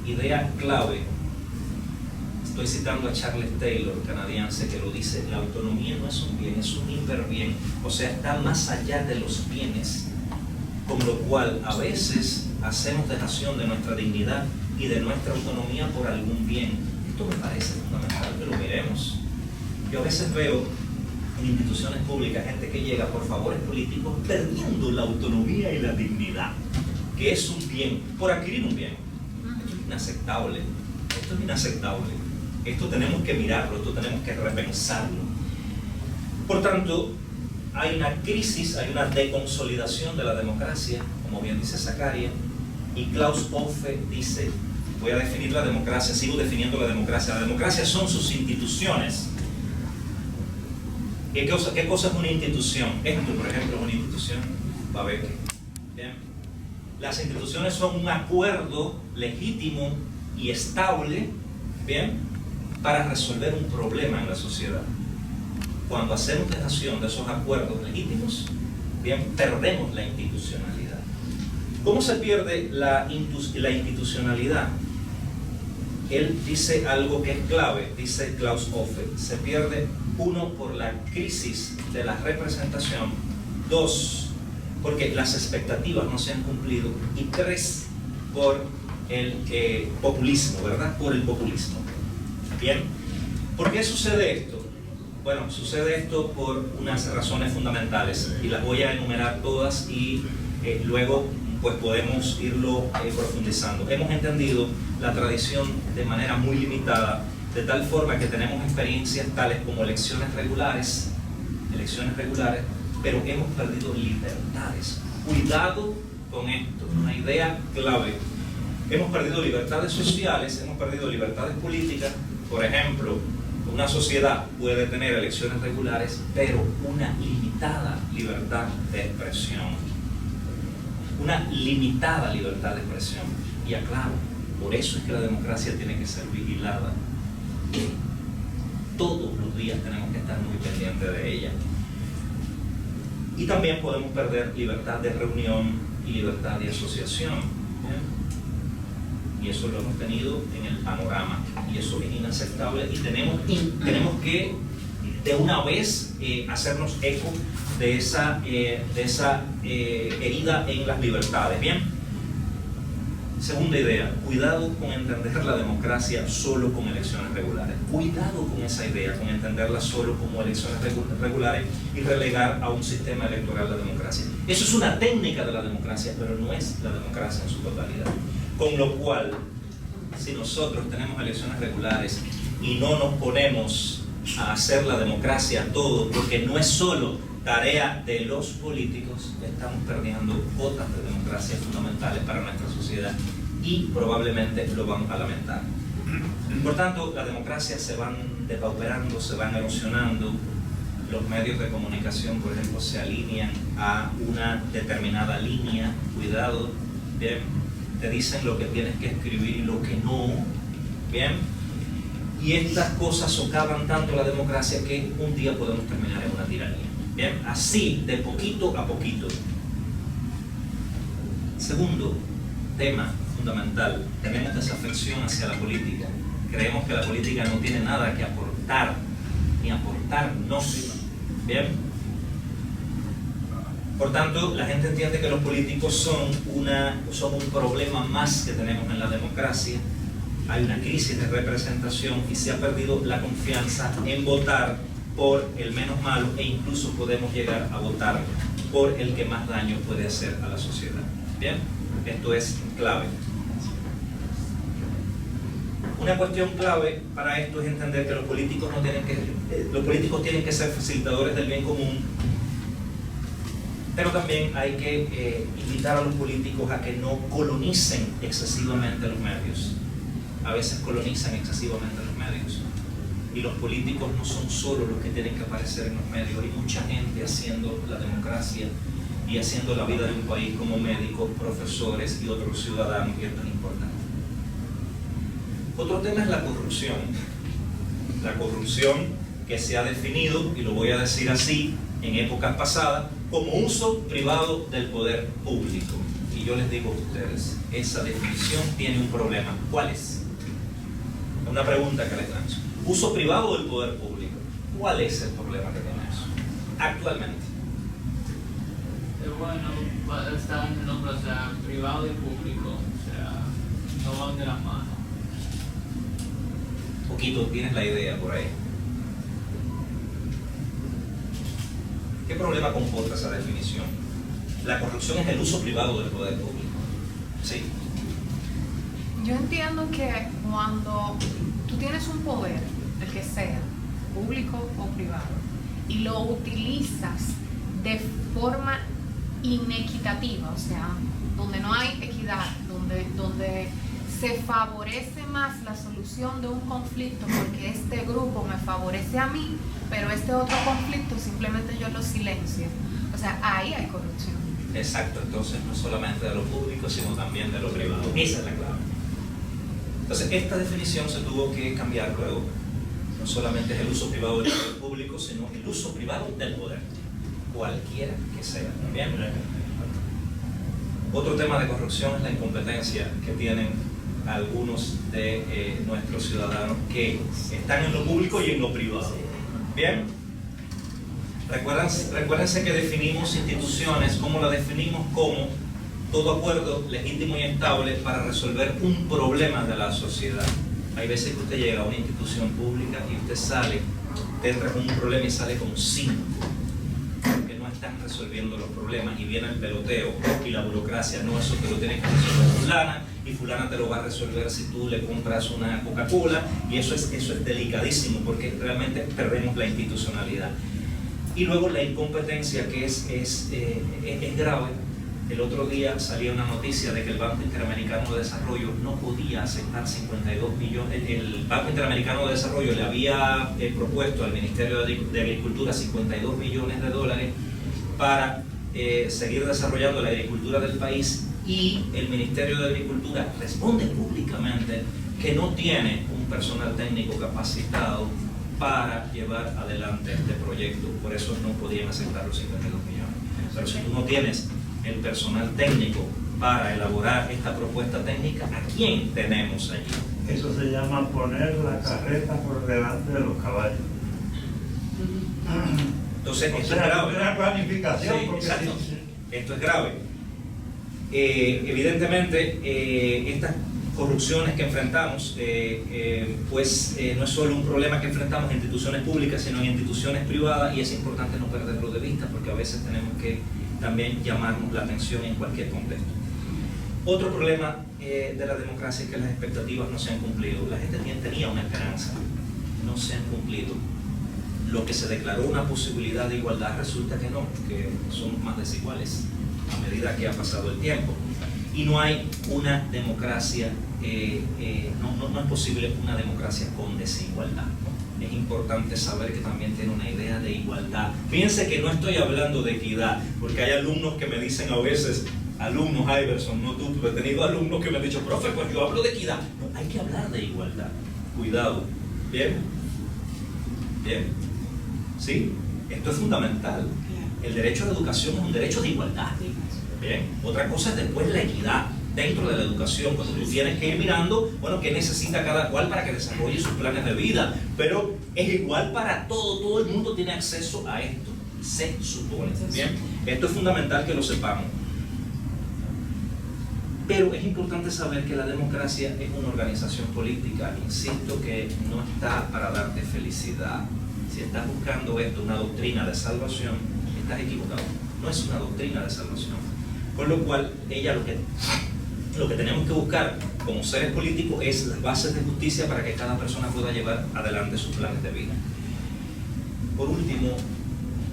idea clave. Estoy citando a Charles Taylor, canadiense, que lo dice: la autonomía no es un bien, es un hiperbién. O sea, está más allá de los bienes, con lo cual a veces hacemos dejación de nuestra dignidad y de nuestra autonomía por algún bien. Esto me parece fundamental que lo miremos. Yo a veces veo en instituciones públicas gente que llega por favores políticos perdiendo la autonomía y la dignidad, que es un bien, por adquirir un bien. Esto es inaceptable. Esto es inaceptable. Esto tenemos que mirarlo, esto tenemos que repensarlo. Por tanto, hay una crisis, hay una deconsolidación de la democracia, como bien dice Zacaria, y Klaus Hofe dice, voy a definir la democracia, sigo definiendo la democracia. La democracia son sus instituciones. ¿Qué cosa es una institución? Esto, por ejemplo, es una institución. Va a ver que. Bien. Las instituciones son un acuerdo legítimo y estable, bien, para resolver un problema en la sociedad. Cuando hacemos dejación de esos acuerdos legítimos, bien, perdemos la institucionalidad. ¿Cómo se pierde la institucionalidad? Él dice algo que es clave, dice Klaus Hofe. Se pierde, 1, por la crisis de la representación, 2, porque las expectativas no se han cumplido, y 3, por el populismo, ¿verdad? Por el populismo. Bien, ¿por qué sucede esto? Bueno, sucede esto por unas razones fundamentales, y las voy a enumerar todas y luego pues podemos irlo profundizando. Hemos entendido la tradición de manera muy limitada, de tal forma que tenemos experiencias tales como elecciones regulares, pero hemos perdido libertades. Cuidado con esto, una idea clave. Hemos perdido libertades sociales, hemos perdido libertades políticas. Por ejemplo, una sociedad puede tener elecciones regulares, pero una limitada libertad de expresión. Una limitada libertad de expresión. Y aclaro, por eso es que la democracia tiene que ser vigilada. Todos los días tenemos que estar muy pendientes de ella. Y también podemos perder libertad de reunión y libertad de asociación. ¿Bien? Y eso lo hemos tenido en el panorama. Y eso es inaceptable. Y tenemos que de una vez hacernos eco de esa herida en las libertades. Bien. Segunda idea, cuidado con entender la democracia solo con elecciones regulares. Cuidado con esa idea, con entenderla solo como elecciones regulares y relegar a un sistema electoral la democracia. Eso es una técnica de la democracia, pero no es la democracia en su totalidad. Con lo cual, si nosotros tenemos elecciones regulares y no nos ponemos a hacer la democracia todo, porque no es solo tarea de los políticos, estamos perdiendo cuotas de democracia fundamentales para nuestra sociedad y probablemente lo vamos a lamentar. Por tanto, la democracia se van depauperando, se van erosionando. Los medios de comunicación, por ejemplo, se alinean a una determinada línea. Cuidado, bien, te dicen lo que tienes que escribir y lo que no, bien. Y estas cosas socavan tanto la democracia que un día podemos terminar en una tiranía. Bien, así, de poquito a poquito. Segundo tema fundamental, tenemos desafección hacia la política. Creemos que la política no tiene nada que aportar, ni aportarnos. Bien. Por tanto, la gente entiende que los políticos son un problema más que tenemos en la democracia. Hay una crisis de representación y se ha perdido la confianza en votar por el menos malo, e incluso podemos llegar a votar por el que más daño puede hacer a la sociedad. Bien, esto es clave. Una cuestión clave para esto es entender que los políticos tienen que ser facilitadores del bien común, pero también hay que invitar a los políticos a que no colonicen excesivamente los medios. A veces colonizan excesivamente los medios. Y los políticos no son solo los que tienen que aparecer en los medios. Hay mucha gente haciendo la democracia y haciendo la vida de un país, como médicos, profesores y otros ciudadanos, y esto es importante. Otro tema es la corrupción. La corrupción que se ha definido, y lo voy a decir así, en épocas pasadas, como uso privado del poder público. Y yo les digo a ustedes, esa definición tiene un problema. ¿Cuál es? Una pregunta que les lanzo. Uso privado del poder público. ¿Cuál es el problema que tiene eso actualmente? bueno, está en el nombre, o sea, privado y público, o sea, no van de la mano. Poquito, tienes la idea por ahí. ¿Qué problema comporta esa definición? La corrupción es el uso privado del poder público. Sí. Yo entiendo que cuando tú tienes un poder, el que sea, público o privado, y lo utilizas de forma inequitativa, o sea, donde no hay equidad, donde se favorece más la solución de un conflicto porque este grupo me favorece a mí, pero este otro conflicto simplemente yo lo silencio. O sea, ahí hay corrupción. Exacto, entonces no solamente de lo público, sino también de lo privado. Esa es la clave. Entonces, esta definición se tuvo que cambiar luego. No solamente es el uso privado del poder público, sino el uso privado del poder, cualquiera que sea. ¿Bien? Otro tema de corrupción es la incompetencia que tienen algunos de nuestros ciudadanos que están en lo público y en lo privado. ¿Bien? Recuérdense que definimos instituciones, ¿cómo la definimos? Como todo acuerdo legítimo y estable para resolver un problema de la sociedad. Hay veces que usted llega a una institución pública y usted sale, te entra con un problema y sale con 5, porque no están resolviendo los problemas y viene el peloteo y la burocracia. No, eso te lo tiene que resolver fulana y fulana te lo va a resolver si tú le compras una Coca-Cola, y eso es delicadísimo porque realmente perdemos la institucionalidad. Y luego la incompetencia, que es grave. El otro día salía una noticia de que el Banco Interamericano de Desarrollo no podía aceptar 52 millones. El Banco Interamericano de Desarrollo le había propuesto al Ministerio de Agricultura 52 millones de dólares para seguir desarrollando la agricultura del país, y el Ministerio de Agricultura responde públicamente que no tiene un personal técnico capacitado para llevar adelante este proyecto. Por eso no podían aceptar los 52 millones. Pero si tú no tienes el personal técnico para elaborar esta propuesta técnica, ¿a quién tenemos allí? Eso se llama poner la carreta por delante de los caballos. Entonces, esto O sea, es grave. una planificación. Sí, porque exacto. sí. Esto es grave. Evidentemente, estas corrupciones que enfrentamos, no es solo un problema que enfrentamos en instituciones públicas, sino en instituciones privadas, y es importante no perderlo de vista, porque a veces tenemos que también llamarnos la atención en cualquier contexto. Otro problema de la democracia es que las expectativas no se han cumplido. La gente tenía una esperanza, no se han cumplido. Lo que se declaró una posibilidad de igualdad resulta que no, que somos más desiguales a medida que ha pasado el tiempo. Y no hay una democracia, no es posible una democracia con desigualdad. Es importante saber que también tiene una idea de igualdad. Fíjense que no estoy hablando de equidad, porque hay alumnos que me dicen a veces, alumnos Iverson, no tú, pero he tenido alumnos que me han dicho, profe, pues yo hablo de equidad. No, hay que hablar de igualdad. Cuidado. ¿Bien? ¿Bien? ¿Sí? Esto es fundamental. El derecho a la educación es un derecho de igualdad. Bien. Otra cosa es después la equidad dentro de la educación, cuando tú tienes que ir mirando, bueno, qué necesita cada cual para que desarrolle sus planes de vida, pero es igual para todo el mundo tiene acceso a esto, se supone. Bien, esto es fundamental que lo sepamos. Pero es importante saber que la democracia es una organización política, insisto, que no está para darte felicidad. Si estás buscando esto, una doctrina de salvación, estás equivocado. No es una doctrina de salvación. Con lo cual, lo que tenemos que buscar como seres políticos es las bases de justicia para que cada persona pueda llevar adelante sus planes de vida. Por último,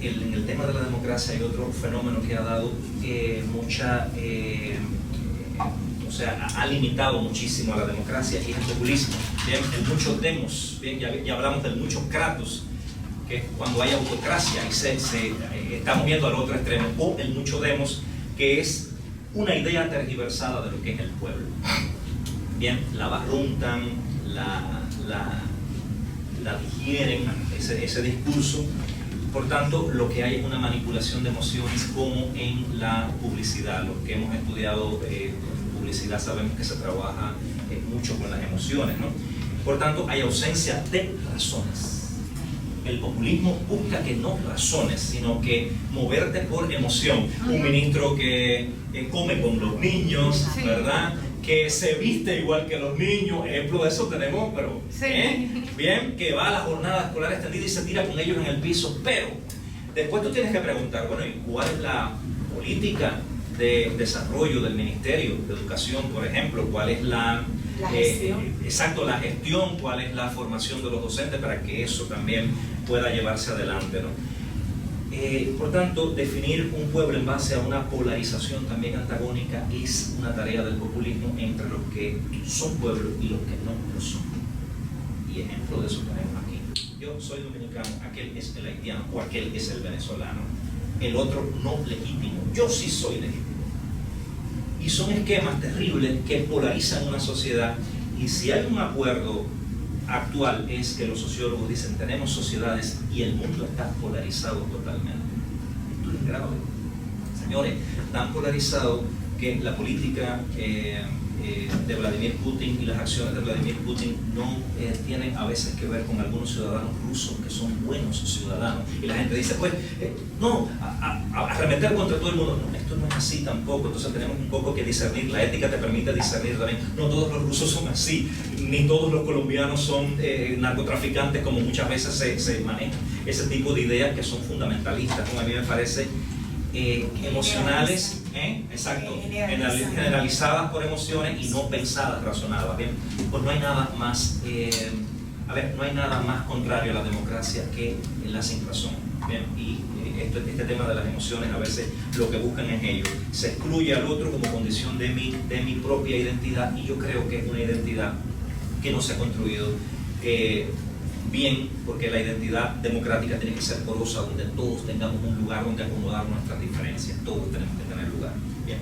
en el tema de la democracia hay otro fenómeno que ha dado ha limitado muchísimo a la democracia, y es el populismo. Bien, el mucho demos, bien, ya hablamos del mucho kratos, que es cuando hay autocracia y estamos viendo al otro extremo, o el mucho demos, que es una idea tergiversada de lo que es el pueblo. Bien, la barruntan, la digieren, ese discurso. Por tanto, lo que hay es una manipulación de emociones, como en la publicidad. Los que hemos estudiado publicidad sabemos que se trabaja mucho con las emociones, ¿no? Por tanto, hay ausencia de razones. el populismo busca que no razones, sino que moverte por emoción. Un ministro que come con los niños, Sí. ¿verdad? Que se viste igual que los niños, ejemplo de eso tenemos, pero Sí. bien, que va a la jornada escolar extendida y se tira con ellos en el piso, pero después tú tienes que preguntar, bueno, ¿y cuál es la política de desarrollo del Ministerio de Educación, por ejemplo? ¿Cuál es la gestión? Exacto, la gestión, cuál es la formación de los docentes para que eso también pueda llevarse adelante, ¿no? Por tanto, definir un pueblo en base a una polarización también antagónica es una tarea del populismo entre los que son pueblo y los que no lo son. Y ejemplo de eso tenemos aquí. Yo soy dominicano, aquel es el haitiano o aquel es el venezolano. El otro no legítimo. Yo sí soy legítimo. Y son esquemas terribles que polarizan una sociedad. Y si hay un acuerdo actual es que los sociólogos dicen tenemos sociedades y el mundo está polarizado totalmente. Esto es grave. Señores, tan polarizado que la política de Vladimir Putin y las acciones de Vladimir Putin no tienen a veces que ver con algunos ciudadanos rusos que son buenos ciudadanos. Y la gente dice, pues, no, arremeter contra todo el mundo. No, esto no es así tampoco. Entonces tenemos un poco que discernir. La ética te permite discernir también. No todos los rusos son así, ni todos los colombianos son narcotraficantes, como muchas veces se maneja ese tipo de ideas que son fundamentalistas, como a mí me parece emocionales, exacto, generalizadas por emociones y no pensadas, razonadas. Bien, pues no hay nada más, no hay nada más contrario a la democracia que la sinrazón. Bien, y este tema de las emociones a veces lo que buscan es ello. Se excluye al otro como condición de mi propia identidad, y yo creo que es una identidad que no se ha construido bien, porque la identidad democrática tiene que ser porosa, donde todos tengamos un lugar donde acomodar nuestras diferencias. Todos tenemos que tener lugar. Bien.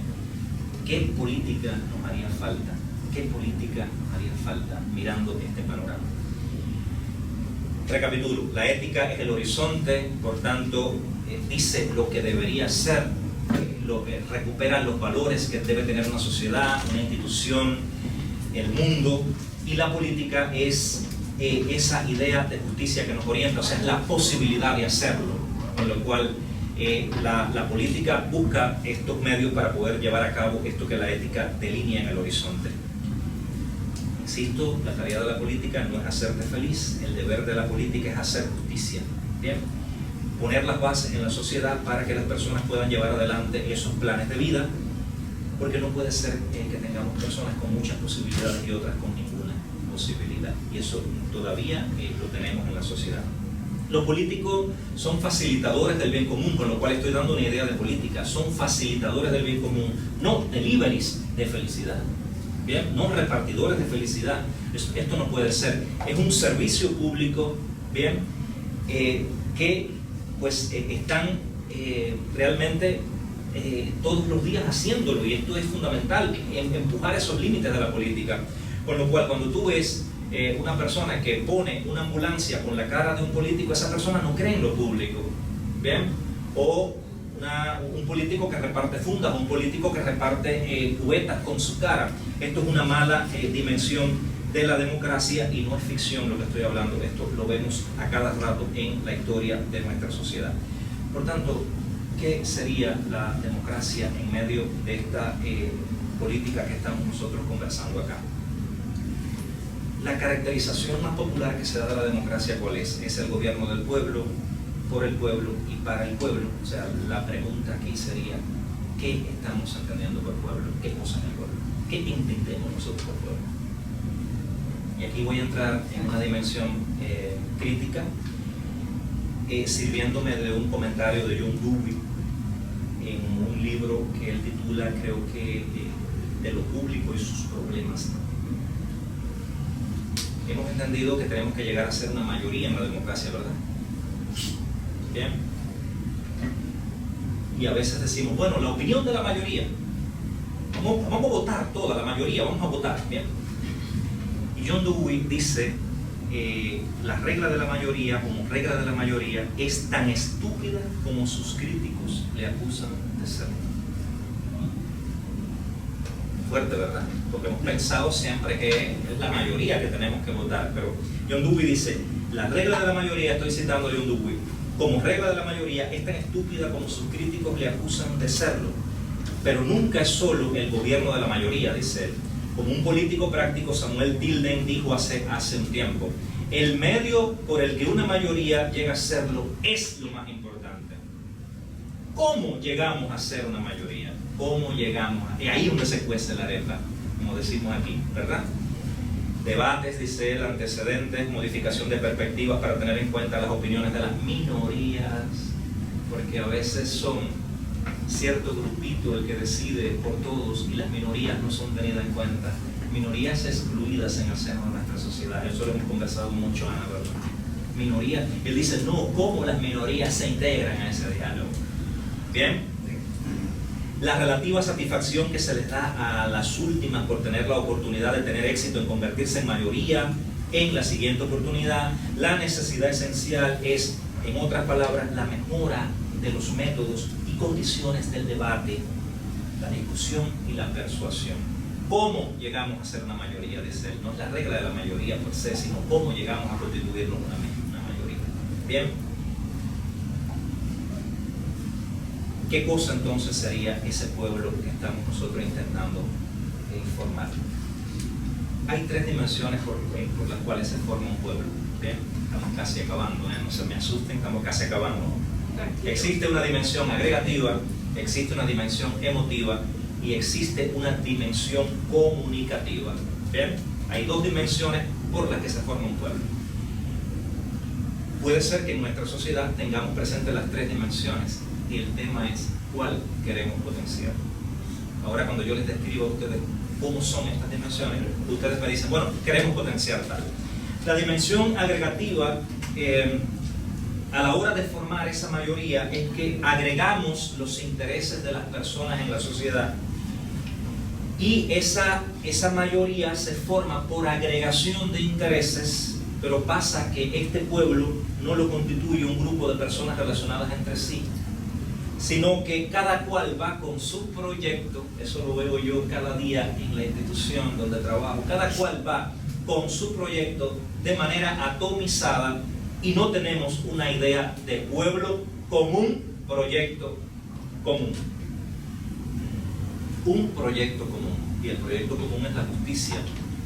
¿Qué política nos haría falta? ¿Qué política nos haría falta mirando este panorama? Recapitulo, la ética es el horizonte, por tanto, dice lo que debería ser, recupera los valores que debe tener una sociedad, una institución, el mundo, y la política es esa idea de justicia que nos orienta, o sea, es la posibilidad de hacerlo, con lo cual la política busca estos medios para poder llevar a cabo esto que la ética delinea en el horizonte. Insisto, la tarea de la política no es hacerte feliz, el deber de la política es hacer justicia. Bien, poner las bases en la sociedad para que las personas puedan llevar adelante esos planes de vida, porque no puede ser que tengamos personas con muchas posibilidades y otras con ninguna posibilidad, y eso todavía lo tenemos en la sociedad. Los políticos son facilitadores del bien común, con lo cual estoy dando una idea de política. Son facilitadores del bien común, no deliveries de felicidad. Bien, no repartidores de felicidad. Esto no puede ser. Es un servicio público, bien, que pues están realmente todos los días haciéndolo, y esto es fundamental, empujar esos límites de la política. Con lo cual, cuando tú ves una persona que pone una ambulancia con la cara de un político, esa persona no cree en lo público, ¿bien? O un político que reparte fundas, un político que reparte cubetas con su cara. Esto es una mala dimensión de la democracia, y no es ficción lo que estoy hablando. Esto lo vemos a cada rato en la historia de nuestra sociedad. Por tanto, ¿qué sería la democracia en medio de esta política que estamos nosotros conversando acá? La caracterización más popular que se da de la democracia, ¿cuál es? Es el gobierno del pueblo, por el pueblo y para el pueblo. O sea, la pregunta aquí sería, ¿qué estamos entendiendo por pueblo? ¿Qué cosa es el pueblo? ¿Qué entendemos nosotros por pueblo? Y aquí voy a entrar en una dimensión crítica, sirviéndome de un comentario de John Dewey en un libro que él titula, creo que, de lo público y sus problemas. Hemos entendido que tenemos que llegar a ser una mayoría en la democracia, ¿verdad? Bien. Y a veces decimos, bueno, la opinión de la mayoría. Vamos a votar toda la mayoría, vamos a votar, ¿bien? Y John Dewey dice, la regla de la mayoría, como regla de la mayoría, es tan estúpida como sus críticos le acusan de ser. Fuerte, ¿verdad? Porque hemos pensado siempre que es la mayoría que tenemos que votar, pero John Dewey dice, la regla de la mayoría, estoy citando a John Dewey, como regla de la mayoría es tan estúpida como sus críticos le acusan de serlo, pero nunca es solo el gobierno de la mayoría, dice él. Como un político práctico, Samuel Tilden dijo hace un tiempo, el medio por el que una mayoría llega a serlo es lo más importante. ¿Cómo llegamos a ser una mayoría? ¿Cómo llegamos? Y ahí es donde se cuece la arepa, como decimos aquí, ¿verdad? Debates, dice él, antecedentes, modificación de perspectivas para tener en cuenta las opiniones de las minorías, porque a veces son cierto grupito el que decide por todos y las minorías no son tenidas en cuenta. Minorías excluidas en el seno de nuestra sociedad. Eso lo hemos conversado mucho, Ana, ¿verdad? Minorías. Él dice, no, ¿cómo las minorías se integran a ese diálogo? Bien. La relativa satisfacción que se les da a las últimas por tener la oportunidad de tener éxito en convertirse en mayoría en la siguiente oportunidad. La necesidad esencial es, en otras palabras, la mejora de los métodos y condiciones del debate, la discusión y la persuasión. ¿Cómo llegamos a ser una mayoría? Dice él. No es la regla de la mayoría por se, sino cómo llegamos a constituirnos una mayoría. Bien. ¿Qué cosa entonces sería ese pueblo que estamos nosotros intentando formar? Hay tres dimensiones por las cuales se forma un pueblo. Bien, estamos casi acabando, no se me asusten, estamos casi acabando. Existe una dimensión agregativa, existe una dimensión emotiva y existe una dimensión comunicativa. Bien, hay dos dimensiones por las que se forma un pueblo. Puede ser que en nuestra sociedad tengamos presentes las tres dimensiones. Y el tema es cuál queremos potenciar. Ahora, cuando yo les describo a ustedes cómo son estas dimensiones, ustedes me dicen, bueno, queremos potenciar tal. La dimensión agregativa, a la hora de formar esa mayoría, es que agregamos los intereses de las personas en la sociedad y esa mayoría se forma por agregación de intereses, pero pasa que este pueblo no lo constituye un grupo de personas relacionadas entre sí, sino que cada cual va con su proyecto. Eso lo veo yo cada día en la institución donde trabajo. Cada cual va con su proyecto de manera atomizada y no tenemos una idea de pueblo común, proyecto común. Un proyecto común. Y el proyecto común es la justicia.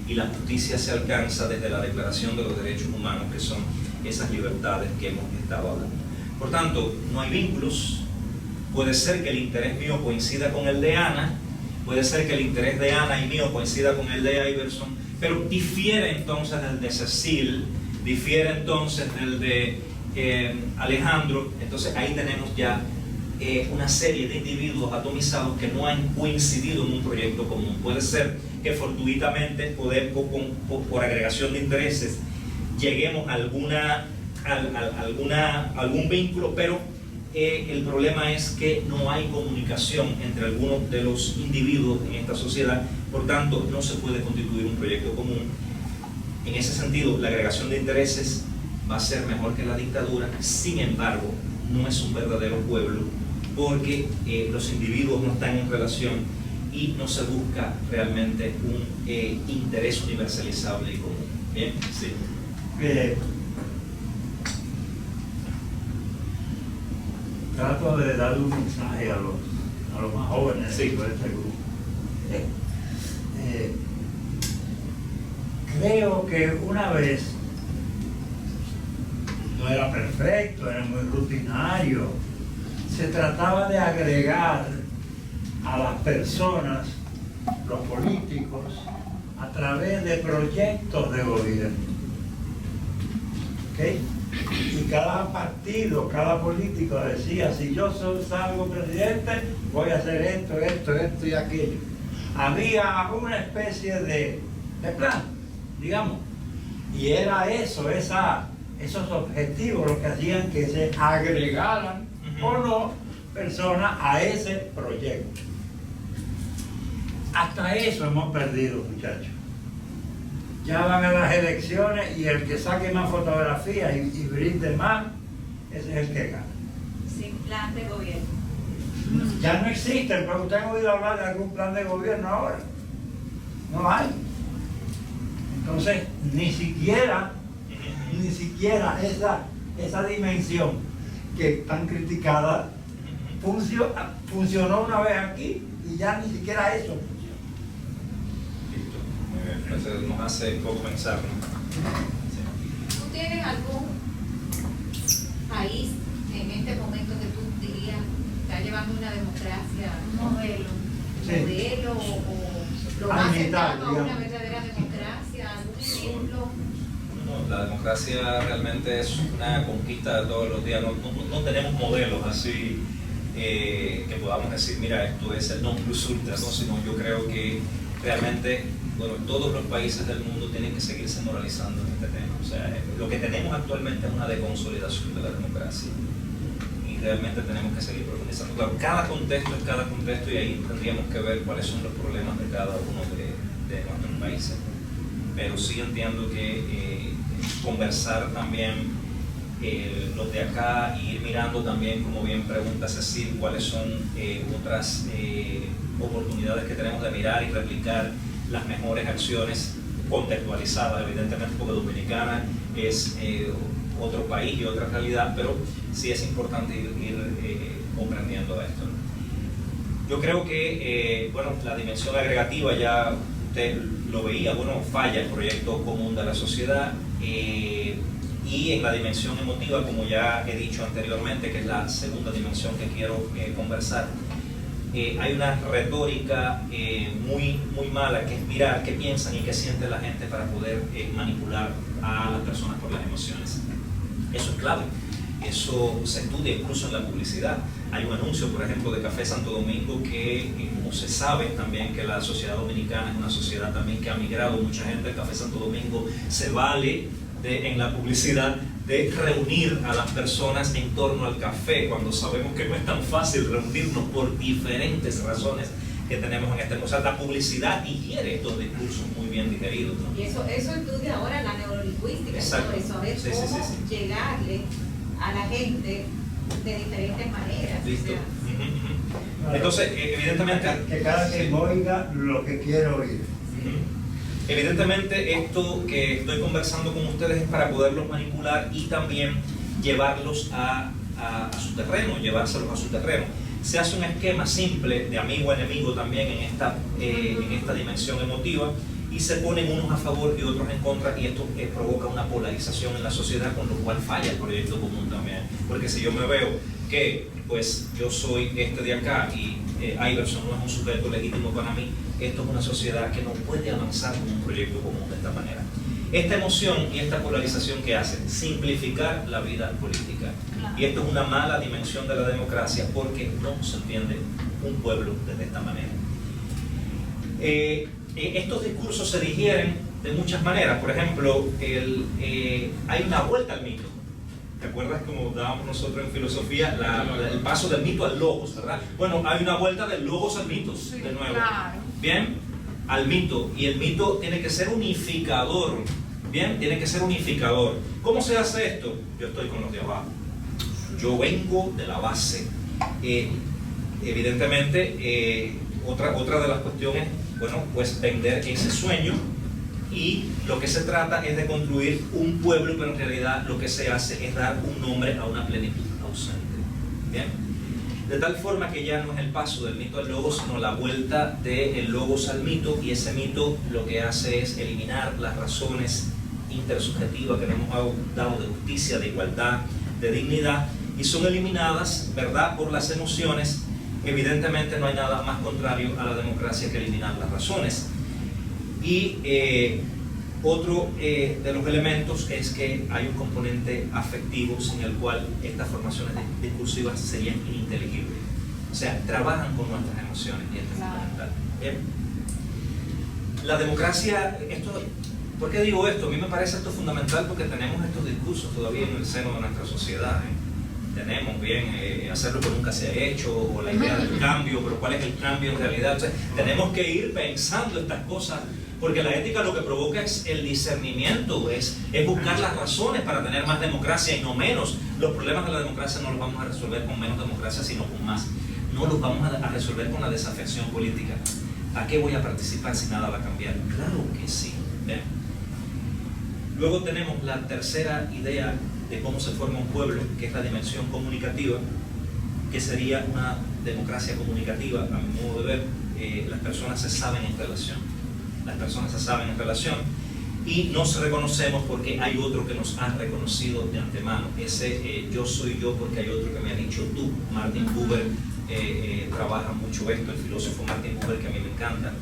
Y la justicia se alcanza desde la Declaración de los Derechos Humanos, que son esas libertades que hemos estado hablando. Por tanto, no hay vínculos. Puede ser que el interés mío coincida con el de Ana, puede ser que el interés de Ana y mío coincida con el de Iverson, pero difiere entonces del de Cecil, difiere entonces del de Alejandro. Entonces ahí tenemos ya una serie de individuos atomizados que no han coincidido en un proyecto común. Puede ser que fortuitamente por agregación de intereses lleguemos a algún vínculo, pero el problema es que no hay comunicación entre algunos de los individuos en esta sociedad, por tanto no se puede constituir un proyecto común. En ese sentido, la agregación de intereses va a ser mejor que la dictadura. Sin embargo, no es un verdadero pueblo, porque los individuos no están en relación y no se busca realmente un interés universalizable y común. ¿Bien? Sí. Trato de dar un mensaje a los más jóvenes de este grupo. Creo que una vez no era perfecto, era muy rutinario. Se trataba de agregar a las personas, los políticos, a través de proyectos de gobierno. ¿Okay? Y cada partido, cada político decía, si yo salgo presidente, voy a hacer esto y aquello. Había una especie de plan, digamos. Y era eso, esos objetivos los que hacían que se agregaran o no personas a ese proyecto. Hasta eso hemos perdido, muchachos. Ya van a las elecciones y el que saque más fotografías y brinde más, ese es el que gana. Sin plan de gobierno. Ya no existen, pero ustedes han oído hablar de algún plan de gobierno ahora. No hay. Entonces, ni siquiera esa dimensión que tan criticada funcionó una vez aquí y ya ni siquiera eso funciona. Listo. Muy bien. Entonces nos hace un poco pensar, ¿no? ¿Tú tienes algún país en este momento que tú dirías está llevando una democracia, Sí. modelo o lo más Al militar, cercano a una digamos. verdadera democracia, algún ejemplo? No, la democracia realmente es una conquista de todos los días. No tenemos modelos así que podamos decir, mira, esto es el non plus ultra, ¿no? Sino yo creo que realmente, bueno, todos los países del mundo tienen que seguirse moralizando en este tema. O sea, lo que tenemos actualmente es una deconsolidación de la democracia. Y realmente tenemos que seguir profundizando. Claro, cada contexto es cada contexto y ahí tendríamos que ver cuáles son los problemas de cada uno de nuestros países. Pero sí entiendo que conversar también los de acá y ir mirando también, como bien pregunta Cecil, cuáles son otras oportunidades que tenemos de mirar y replicar las mejores acciones contextualizadas, evidentemente porque Dominicana es otro país y otra realidad, pero sí es importante ir comprendiendo esto, ¿no? Yo creo que, bueno, la dimensión agregativa ya usted lo veía, bueno, falla el proyecto común de la sociedad, y en la dimensión emotiva, como ya he dicho anteriormente, que es la segunda dimensión que quiero conversar, hay una retórica muy mala, que es mirar qué piensan y qué siente la gente para poder manipular a las personas por las emociones. Eso es clave. Eso se estudia incluso en la publicidad. Hay un anuncio, por ejemplo, de Café Santo Domingo que, como se sabe también que la sociedad dominicana es una sociedad también que ha migrado mucha gente, el Café Santo Domingo se vale en la publicidad de reunir a las personas en torno al café, cuando sabemos que no es tan fácil reunirnos por diferentes razones que tenemos en este momento. O sea, la publicidad digiere estos discursos muy bien digeridos, ¿no? Y eso estudia ahora la neurolingüística, sobre eso, a ver Sí, cómo sí. llegarle a la gente de diferentes maneras. Listo. O sea, Entonces, evidentemente... Que cada quien oiga lo que quiere oír. Evidentemente esto que estoy conversando con ustedes es para poderlos manipular y también llevarlos a su terreno, llevárselos a su terreno. Se hace un esquema simple de amigo a enemigo también en esta dimensión emotiva y se ponen unos a favor y otros en contra, y esto provoca una polarización en la sociedad, con lo cual falla el proyecto común también. Porque si yo me veo que pues yo soy de acá y Iverson no es un sujeto legítimo para mí, esto es una sociedad que no puede avanzar con un proyecto común de esta manera. Esta emoción y esta polarización que hace simplificar la vida política. Claro. Y esto es una mala dimensión de la democracia porque no se entiende un pueblo de esta manera. Estos discursos se digieren de muchas maneras. Por ejemplo, hay una vuelta al mito. ¿Te acuerdas como dábamos nosotros en filosofía el paso del mito al logos, verdad? Bueno, hay una vuelta del logos al mitos, Sí, de nuevo. claro. Bien, al mito. Y el mito tiene que ser unificador. Bien, tiene que ser unificador. ¿Cómo se hace esto? Yo estoy con los de abajo. Yo vengo de la base. Evidentemente, otra de las cuestiones, bueno, pues vender ese sueño. Y lo que se trata es de construir un pueblo, pero en realidad lo que se hace es dar un nombre a una plenitud ausente. ¿Bien? De tal forma que ya no es el paso del mito al logos, sino la vuelta del logos al mito, y ese mito lo que hace es eliminar las razones intersubjetivas que le hemos dado de justicia, de igualdad, de dignidad, y son eliminadas, ¿verdad?, por las emociones. Evidentemente no hay nada más contrario a la democracia que eliminar las razones. Y otro de los elementos es que hay un componente afectivo sin el cual estas formaciones discursivas serían ininteligibles. O sea, trabajan con nuestras emociones y esto es fundamental. Bien. La democracia, ¿por qué digo esto? A mí me parece esto fundamental porque tenemos estos discursos todavía en el seno de nuestra sociedad. Tenemos bien hacer lo que nunca se ha hecho, o la idea del cambio, pero ¿cuál es el cambio en realidad? O sea, tenemos que ir pensando estas cosas, porque la ética lo que provoca es el discernimiento, es buscar las razones para tener más democracia y no menos. Los problemas de la democracia no los vamos a resolver con menos democracia, sino con más. No los vamos a resolver con la desafección política. ¿A qué voy a participar si nada va a cambiar? Claro que sí. ¿Ven? Luego tenemos la tercera idea de cómo se forma un pueblo, que es la dimensión comunicativa, que sería una democracia comunicativa. A mi modo de ver, las personas se saben en relación. Las personas se saben en relación y nos reconocemos porque hay otro que nos ha reconocido de antemano. Ese yo soy yo porque hay otro que me ha dicho tú. Martin Buber trabaja mucho esto, el filósofo Martin Buber, que a mí me encanta.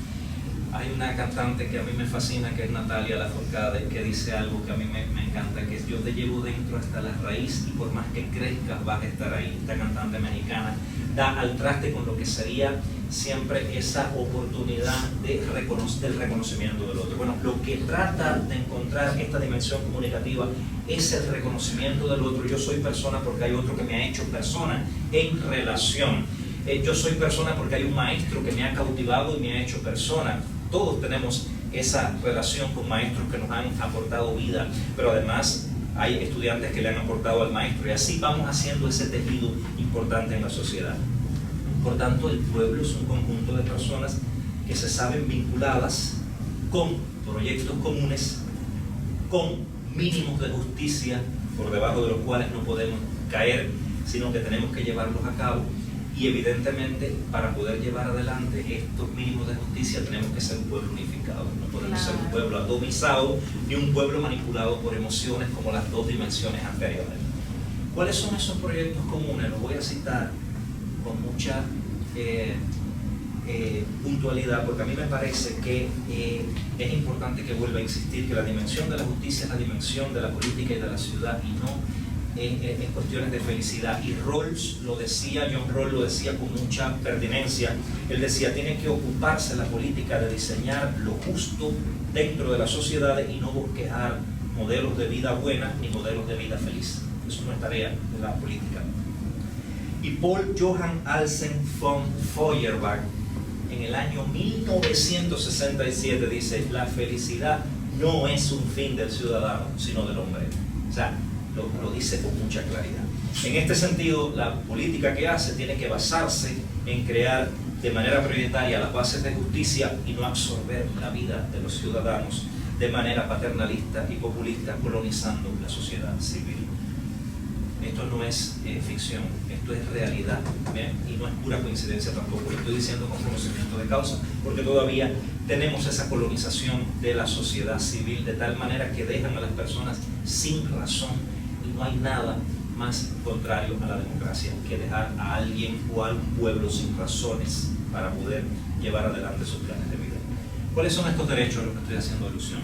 Hay una cantante que a mí me fascina, que es Natalia Lafourcade, que dice algo que a mí me encanta, que es: yo te llevo dentro hasta la raíz y por más que crezcas vas a estar ahí. Esta cantante mexicana da al traste con lo que sería siempre esa oportunidad del reconocimiento del otro. Bueno, lo que trata de encontrar esta dimensión comunicativa es el reconocimiento del otro. Yo soy persona porque hay otro que me ha hecho persona en relación. Yo soy persona porque hay un maestro que me ha cautivado y me ha hecho persona. Todos tenemos esa relación con maestros que nos han aportado vida, pero además hay estudiantes que le han aportado al maestro, y así vamos haciendo ese tejido importante en la sociedad. Por tanto, el pueblo es un conjunto de personas que se saben vinculadas con proyectos comunes, con mínimos de justicia por debajo de los cuales no podemos caer, sino que tenemos que llevarlos a cabo. Y evidentemente, para poder llevar adelante estos mínimos de justicia, tenemos que ser un pueblo unificado. No podemos ser un pueblo atomizado ni un pueblo manipulado por emociones como las dos dimensiones anteriores. ¿Cuáles son esos proyectos comunes? Los voy a citar con mucha puntualidad, porque a mí me parece que es importante que vuelva a insistir que la dimensión de la justicia es la dimensión de la política y de la ciudad, y no en cuestiones de felicidad. Y Rawls lo decía, John Rawls lo decía con mucha pertinencia. Él decía: tiene que ocuparse la política de diseñar lo justo dentro de las sociedades y no bosquejar modelos de vida buena ni modelos de vida feliz. Eso no es tarea de la política. Y Paul Johann Alsen von Feuerbach, en el año 1967, dice: la felicidad no es un fin del ciudadano, sino del hombre. O sea, lo dice con mucha claridad. En este sentido, la política que hace tiene que basarse en crear de manera prioritaria las bases de justicia y no absorber la vida de los ciudadanos de manera paternalista y populista, colonizando la sociedad civil. Esto no es ficción, esto es realidad, ¿bien? Y no es pura coincidencia tampoco. Lo estoy diciendo con conocimiento de causa, porque todavía tenemos esa colonización de la sociedad civil de tal manera que dejan a las personas sin razón. No hay nada más contrario a la democracia que dejar a alguien o a un pueblo sin razones para poder llevar adelante sus planes de vida. ¿Cuáles son estos derechos a los que estoy haciendo alusión?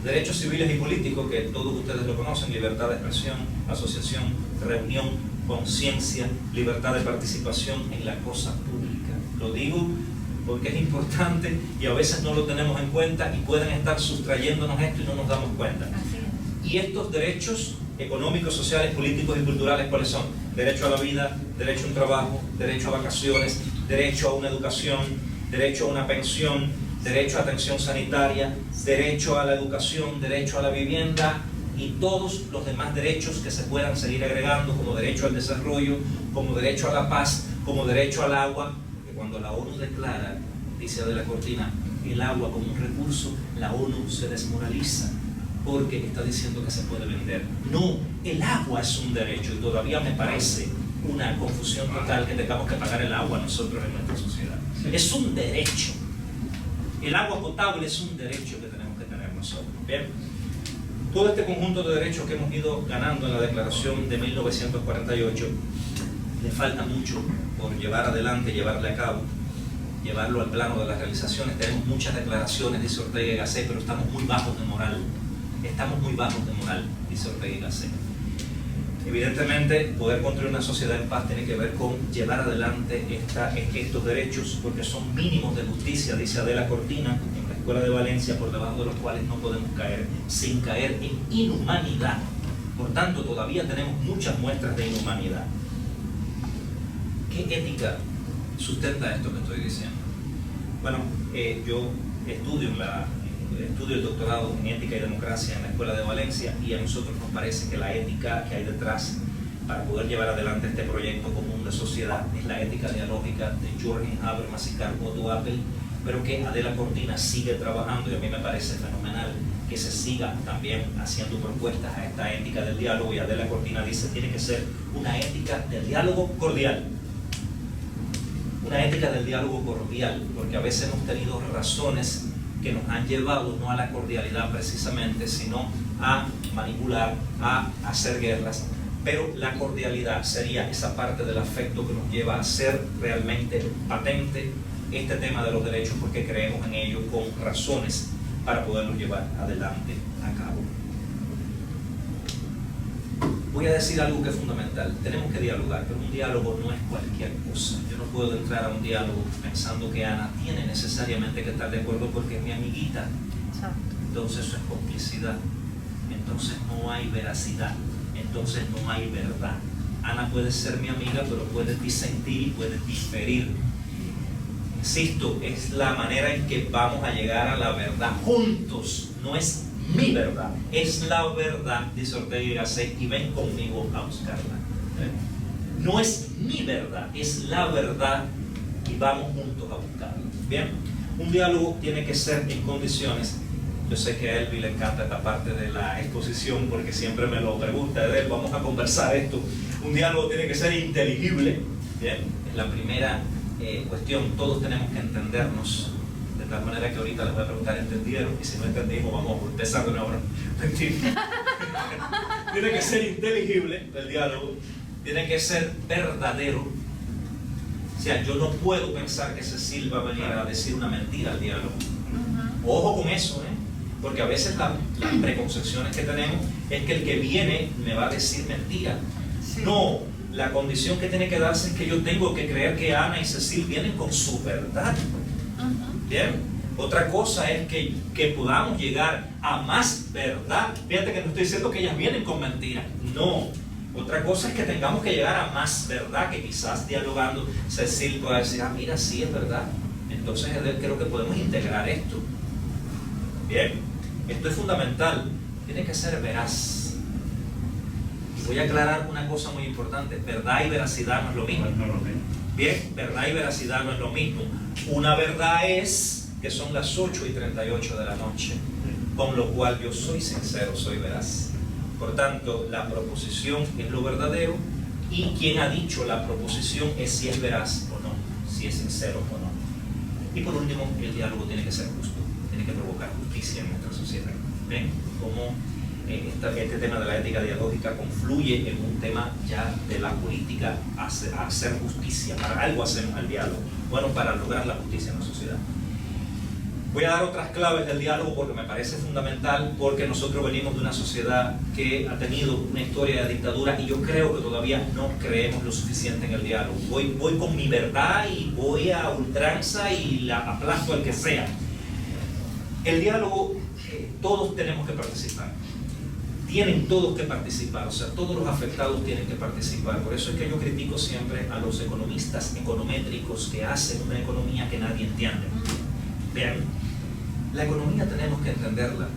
Derechos civiles y políticos, que todos ustedes lo conocen: libertad de expresión, asociación, reunión, conciencia, libertad de participación en la cosa pública. Lo digo porque es importante y a veces no lo tenemos en cuenta y pueden estar sustrayéndonos esto y no nos damos cuenta. Y estos derechos económicos, sociales, políticos y culturales, ¿cuáles son? Derecho a la vida, derecho a un trabajo, derecho a vacaciones, derecho a una educación, derecho a una pensión, derecho a atención sanitaria, derecho a la educación, derecho a la vivienda y todos los demás derechos que se puedan seguir agregando, como derecho al desarrollo, como derecho a la paz, como derecho al agua. Que cuando la ONU declara, dice Adela Cortina, el agua como un recurso, la ONU se desmoraliza, porque está diciendo que se puede vender. No, el agua es un derecho, y todavía me parece una confusión total que tengamos que pagar el agua nosotros en nuestra sociedad. Es un derecho. El agua potable es un derecho que tenemos que tener nosotros. Bien, todo este conjunto de derechos que hemos ido ganando en la Declaración de 1948, le falta mucho por llevar adelante, llevarle a cabo, llevarlo al plano de las realizaciones. Tenemos muchas declaraciones, dice Ortega y Gasset, pero estamos muy bajos de moral. Estamos muy bajos de moral, dice Ortega y Gasset. Evidentemente, poder construir una sociedad en paz tiene que ver con llevar adelante estos derechos, porque son mínimos de justicia, dice Adela Cortina, en la Escuela de Valencia, por debajo de los cuales no podemos caer, sin caer en inhumanidad. Por tanto, todavía tenemos muchas muestras de inhumanidad. ¿Qué ética sustenta esto que estoy diciendo? Bueno, yo estudio el doctorado en ética y democracia en la Escuela de Valencia, y a nosotros nos parece que la ética que hay detrás para poder llevar adelante este proyecto común de sociedad es la ética dialógica de Jürgen Habermas y Karl Otto Appel, pero que Adela Cortina sigue trabajando y a mí me parece fenomenal que se siga también haciendo propuestas a esta ética del diálogo, y Adela Cortina dice tiene que ser una ética del diálogo cordial. Una ética del diálogo cordial, porque a veces hemos tenido razones que nos han llevado no a la cordialidad precisamente, sino a manipular, a hacer guerras. Pero la cordialidad sería esa parte del afecto que nos lleva a hacer realmente patente este tema de los derechos, porque creemos en ello con razones para poderlos llevar adelante a cabo. Voy a decir algo que es fundamental. Tenemos que dialogar, pero un diálogo no es cualquier cosa. Yo no puedo entrar a un diálogo pensando que Ana tiene necesariamente que estar de acuerdo porque es mi amiguita. Exacto. Entonces eso es complicidad. Entonces no hay veracidad. Entonces no hay verdad. Ana puede ser mi amiga, pero puede disentir y puede diferir. Insisto, es la manera en que vamos a llegar a la verdad juntos. No es mi verdad, es la verdad, dice Ortega y Gasset, y ven conmigo a buscarla. No es mi verdad, es la verdad y vamos juntos a buscarla. Bien, un diálogo tiene que ser en condiciones. Yo sé que a Elvi le encanta esta parte de la exposición porque siempre me lo pregunta, de él, vamos a conversar esto. Un diálogo tiene que ser inteligible. Bien, es la primera cuestión. Todos tenemos que entendernos. De tal manera que ahorita les voy a preguntar, ¿entendieron? Y si no entendimos, vamos a empezar de nuevo. Tiene que ser inteligible el diálogo, tiene que ser verdadero. O sea, yo no puedo pensar que Cecil va a venir a decir una mentira al diálogo. Ojo con eso, porque a veces las preconcepciones que tenemos es que el que viene me va a decir mentira. Sí. No, la condición que tiene que darse es que yo tengo que creer que Ana y Cecil vienen con su verdad. Bien, otra cosa es que podamos llegar a más verdad. Fíjate que no estoy diciendo que ellas vienen con mentiras, no. Otra cosa es que tengamos que llegar a más verdad, que quizás dialogando Cecil pueda decir, ah, mira, sí es verdad. Entonces creo que podemos integrar esto. Bien, esto es fundamental, tiene que ser veraz. Y voy a aclarar una cosa muy importante, verdad y veracidad no es lo mismo. No lo mismo. Bien, verdad y veracidad no es lo mismo. Una verdad es que son las 8:38 de la noche, con lo cual yo soy sincero, soy veraz. Por tanto, la proposición es lo verdadero y quien ha dicho la proposición es si es veraz o no, si es sincero o no. Y por último, el diálogo tiene que ser justo, tiene que provocar justicia en nuestra sociedad. ¿Ven cómo este tema de la ética dialógica confluye en un tema ya de la política a hacer justicia? Para algo hacemos el diálogo, bueno, para lograr la justicia en la sociedad. Voy a dar otras claves del diálogo porque me parece fundamental, porque nosotros venimos de una sociedad que ha tenido una historia de dictadura y yo creo que todavía no creemos lo suficiente en el diálogo. Voy con mi verdad y voy a ultranza y la aplasto al que sea. El diálogo, todos tenemos que participar. Tienen todos que participar, o sea, todos los afectados tienen que participar. Por eso es que yo critico siempre a los economistas econométricos que hacen una economía que nadie entiende. Vean, la economía tenemos que entenderla,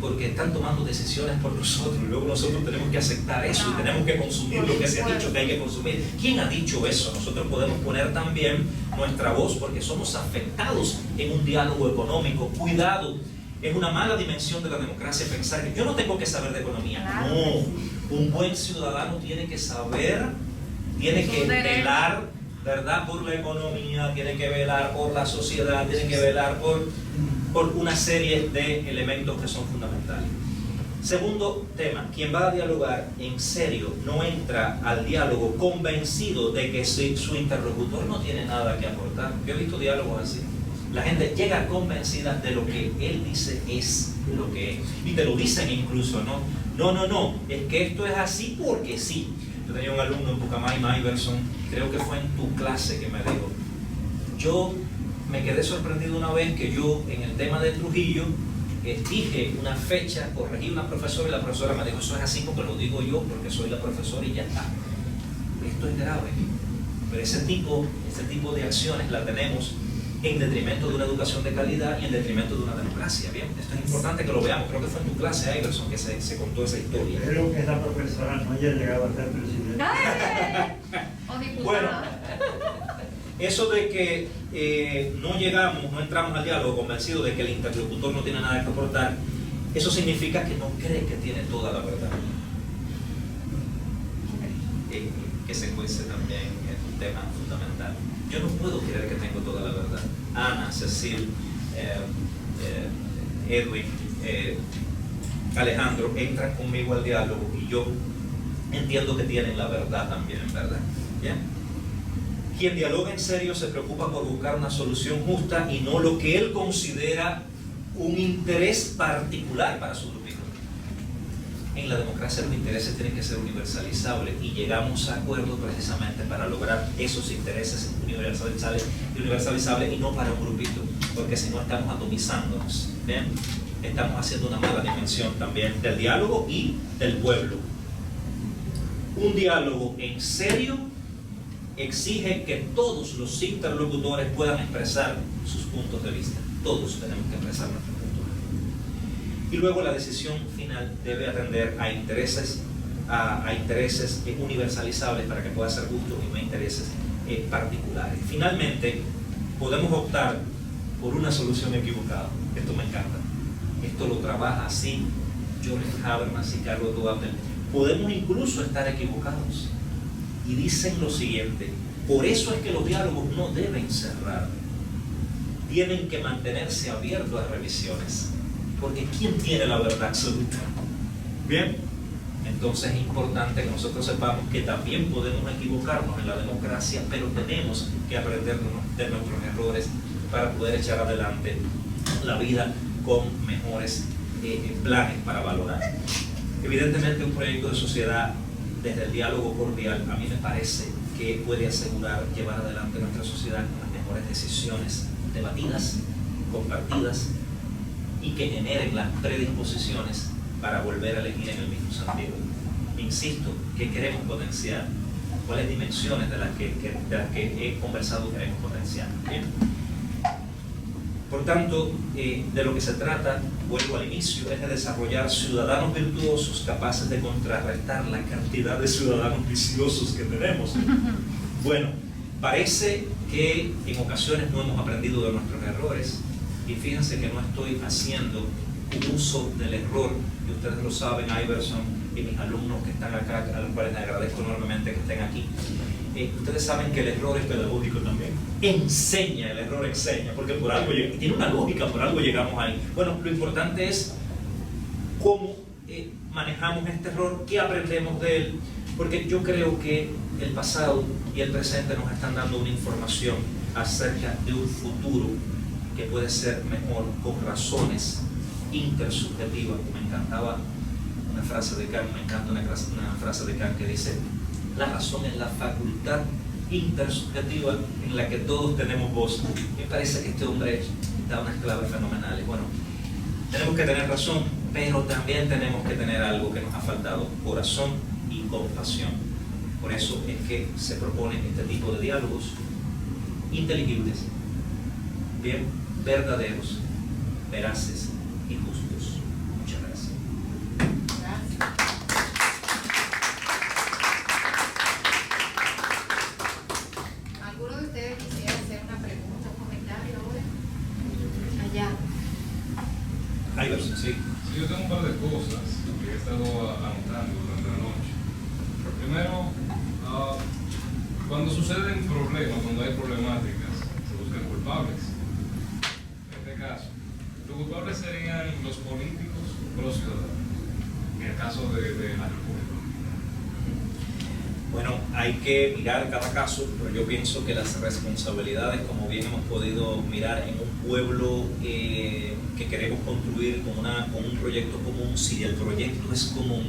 porque están tomando decisiones por nosotros, y luego nosotros tenemos que aceptar eso y tenemos que consumir lo que se ha dicho que hay que consumir. ¿Quién ha dicho eso? Nosotros podemos poner también nuestra voz porque somos afectados en un diálogo económico. Cuidado, es una mala dimensión de la democracia pensar que yo no tengo que saber de economía. No, un buen ciudadano tiene que saber, tiene que velar, ¿verdad?, por la economía, tiene que velar por la sociedad, tiene que velar por una serie de elementos que son fundamentales. Segundo tema, quien va a dialogar en serio no entra al diálogo convencido de que su interlocutor no tiene nada que aportar. Yo he visto diálogos así. La gente llega convencida de lo que él dice es lo que es. Y te lo dicen incluso, ¿no? No, es que esto es así porque sí. Yo tenía un alumno en Pucamay, Iverson, creo que fue en tu clase que me dijo. Yo me quedé sorprendido una vez que yo, en el tema de Trujillo, dije una fecha, corregí a una profesora y la profesora me dijo, eso es así porque lo digo yo, porque soy la profesora y ya está. Esto es grave. Pero ese tipo de acciones la tenemos en detrimento de una educación de calidad y en detrimento de una democracia. Bien, esto es importante que lo veamos. Creo que fue en tu clase, Iverson, que se contó esa historia. Espero que esa profesora no haya llegado a ser presidente. O diputada. Bueno, eso de que no entramos al diálogo convencidos de que el interlocutor no tiene nada que aportar, eso significa que no cree que tiene toda la verdad. Que se cuece también es un tema fundamental. Yo no puedo creer que tengo toda la verdad. Ana, Cecil, Edwin, Alejandro entran conmigo al diálogo y yo entiendo que tienen la verdad también, ¿verdad? ¿Bien? Quien dialoga en serio se preocupa por buscar una solución justa y no lo que él considera un interés particular para su grupito. En la democracia los intereses tienen que ser universalizables y llegamos a acuerdos precisamente para lograr esos intereses universalizables y no para un grupito, porque si no estamos atomizándonos. ¿Bien? Estamos haciendo una mala dimensión también del diálogo y del pueblo. Un diálogo en serio exige que todos los interlocutores puedan expresar sus puntos de vista. Todos tenemos que expresar nuestros puntos de vista. Y luego la decisión final debe atender a intereses universalizables para que pueda ser justo y no a intereses particulares. Finalmente, podemos optar por una solución equivocada. Esto me encanta. Esto lo trabaja así Jürgen Habermas y Carlos Duhamel. Podemos incluso estar equivocados. Y dicen lo siguiente: por eso es que los diálogos no deben cerrar. Tienen que mantenerse abiertos a revisiones. Porque ¿quién tiene la verdad absoluta? Bien, entonces es importante que nosotros sepamos que también podemos equivocarnos en la democracia, pero tenemos que aprender de nuestros errores para poder echar adelante la vida con mejores planes para valorar. Evidentemente, un proyecto de sociedad desde el diálogo cordial a mí me parece que puede asegurar llevar adelante nuestra sociedad con las mejores decisiones debatidas, compartidas y que generen las predisposiciones para volver a elegir en el mismo sentido. Insisto, ¿qué queremos potenciar? ¿Cuáles dimensiones de las que he conversado queremos potenciar? Bien. Por tanto, de lo que se trata, vuelvo al inicio, es de desarrollar ciudadanos virtuosos capaces de contrarrestar la cantidad de ciudadanos viciosos que tenemos. Bueno, parece que en ocasiones no hemos aprendido de nuestros errores y fíjense que no estoy haciendo un uso del error, y ustedes lo saben, Iverson y mis alumnos que están acá, a los cuales les agradezco enormemente que estén aquí. Ustedes saben que el error es pedagógico también. El error enseña, porque por algo llega, tiene una lógica, por algo llegamos ahí. Bueno, lo importante es cómo manejamos este error, qué aprendemos de él, porque yo creo que el pasado y el presente nos están dando una información acerca de un futuro que puede ser mejor con razones intersubjetivas. Me encantaba una frase de Kant, una frase de Kant que dice: la razón es la facultad intersubjetiva en la que todos tenemos voz. Me parece que este hombre da unas claves fenomenales. Bueno, tenemos que tener razón, pero también tenemos que tener algo que nos ha faltado: corazón y compasión. Por eso es que se proponen este tipo de diálogos inteligibles, bien, verdaderos, veraces y justos. Muchas gracias. ¿Alguno de ustedes quisiera hacer una pregunta o comentario ahora? Allá. Iverson, sí. Sí, yo tengo un par de cosas que he estado anotando durante la noche. Primero, cuando suceden problemas, cuando hay problemáticas, se buscan culpables. En este caso, los culpables serían los políticos o los ciudadanos, en el caso de la República. Bueno, hay que mirar cada caso, pero yo pienso que las responsabilidades, como bien hemos podido mirar en un pueblo que queremos construir con un proyecto común, si el proyecto es común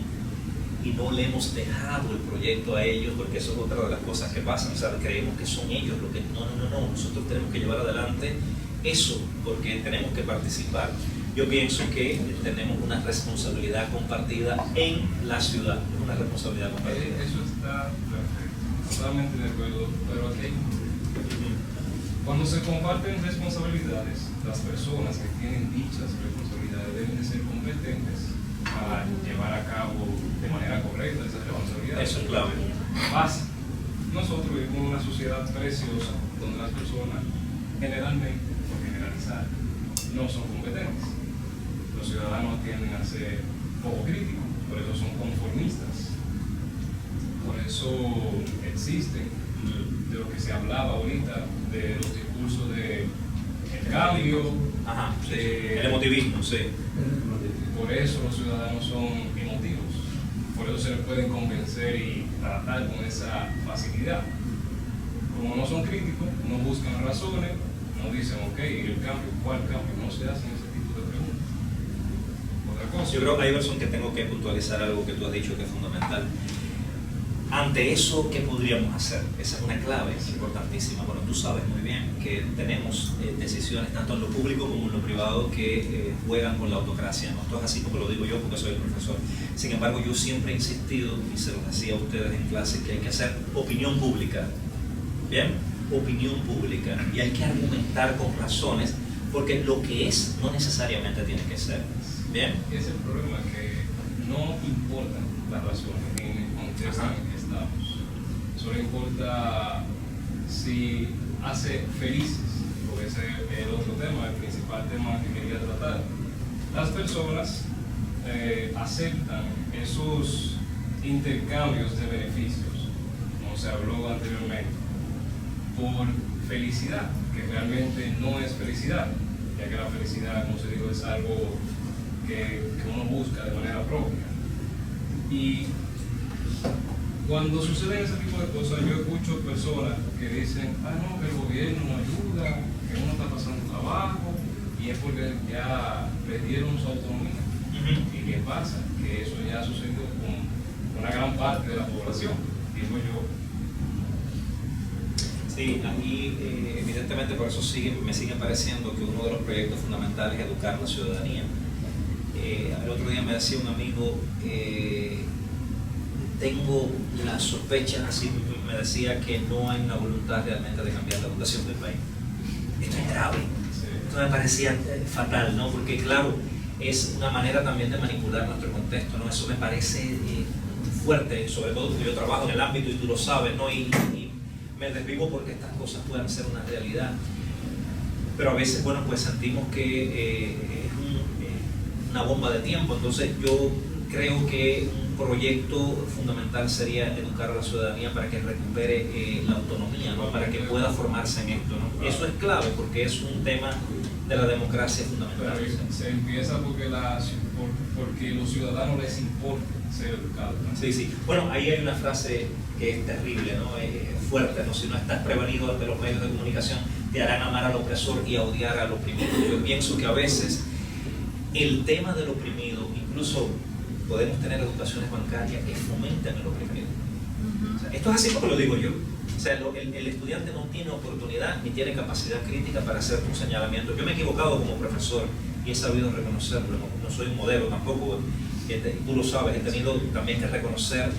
y no le hemos dejado el proyecto a ellos, porque eso es otra de las cosas que pasan, o sea, creemos que son ellos lo que... No, nosotros tenemos que llevar adelante eso, porque tenemos que participar. Yo pienso que tenemos una responsabilidad compartida en la ciudad, una responsabilidad compartida. Eso está perfecto, totalmente de acuerdo, pero aquí Cuando se comparten responsabilidades, las personas que tienen dichas responsabilidades deben de ser competentes para llevar a cabo de manera correcta esas responsabilidades. Eso es clave. Básico. Nosotros vivimos en una sociedad preciosa donde las personas generalmente, por generalizar, no son competentes. Los ciudadanos tienden a ser poco críticos, por eso son conformistas. Por eso existen de lo que se hablaba ahorita, de los discursos de el cambio, Ajá, sí. de- El emotivismo, sí. por eso los ciudadanos son emotivos, por eso se les pueden convencer y tratar con esa facilidad. Como no son críticos, no buscan razones, no dicen, ok, el cambio, ¿cuál cambio? No se hacen ese tipo de preguntas. Otra cosa. Yo creo, Iverson, que tengo que puntualizar algo que tú has dicho que es fundamental. Ante eso, ¿qué podríamos hacer? Esa es una clave, es importantísima. Bueno, tú sabes muy bien que tenemos decisiones tanto en lo público como en lo privado que juegan con la autocracia, ¿no? Esto es así porque lo digo yo, porque soy el profesor. Sin embargo, yo siempre he insistido, y se los decía a ustedes en clase, que hay que hacer opinión pública. ¿Bien? Opinión pública. Y hay que argumentar con razones, porque lo que es no necesariamente tiene que ser. ¿Bien? Es el problema, que no importan las razones en el contexto en el que estamos. Solo importa si hace felices, porque ese es el otro tema, el principal tema que quería tratar. Las personas aceptan esos intercambios de beneficios, como se habló anteriormente, por felicidad, que realmente no es felicidad, ya que la felicidad, como se dijo, es algo que uno busca de manera propia. Y cuando suceden ese tipo de cosas, yo escucho personas que dicen, no, que el gobierno no ayuda, que uno está pasando trabajo, y es porque ya perdieron su autonomía. ¿Y qué pasa? Que eso ya ha sucedido con una gran parte de la población, digo yo. Sí, aquí evidentemente por eso me sigue pareciendo que uno de los proyectos fundamentales es educar a la ciudadanía. El otro día me decía un amigo, tengo la sospecha, así me decía, que no hay una voluntad realmente de cambiar la educación del país. Esto es grave. Esto me parecía fatal, ¿no? Porque claro, es una manera también de manipular nuestro contexto, ¿no? Eso me parece fuerte, sobre todo porque yo trabajo en el ámbito y tú lo sabes, ¿no? Y me desvivo porque estas cosas puedan ser una realidad. Pero a veces, bueno, pues sentimos que es una bomba de tiempo. Entonces yo creo que un proyecto fundamental sería educar a la ciudadanía para que recupere la autonomía, ¿no? Para que pueda formarse en esto, ¿no? Eso es clave porque es un tema de la democracia fundamental. Pero se empieza porque los ciudadanos les importa ser educados, ¿no? Sí, sí. Bueno, ahí hay una frase que es terrible, ¿no? Fuerte, ¿no? Si no estás prevenido ante los medios de comunicación, te harán amar al opresor y a odiar al oprimido. Yo pienso que a veces el tema del oprimido, incluso podemos tener educaciones bancarias que fomentan el oprimido. O sea, esto es así como lo digo yo. O sea, el estudiante no tiene oportunidad ni tiene capacidad crítica para hacer un señalamiento. Yo me he equivocado como profesor y he sabido reconocerlo. No soy un modelo tampoco, tú lo sabes. He tenido también que reconocer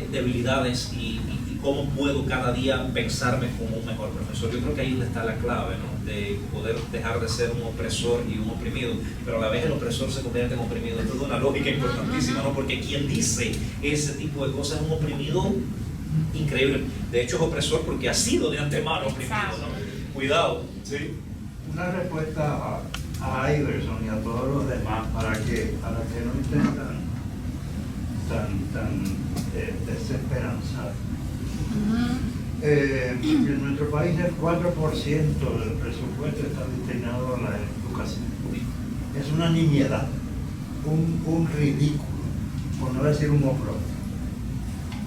debilidades y cómo puedo cada día pensarme como un mejor profesor. Yo creo que ahí es donde está la clave, ¿no? De poder dejar de ser un opresor y un oprimido, pero a la vez el opresor se convierte en oprimido. Esto es una lógica importantísima, ¿no? Porque quien dice ese tipo de cosas es un oprimido increíble. De hecho es opresor porque ha sido de antemano oprimido, ¿no? Cuidado, ¿sí? Una respuesta a Iverson y a todos los demás para que no estén tan desesperanzados. En nuestro país el 4% del presupuesto está destinado a la educación. Es una nimiedad, un ridículo, por no decir un horror.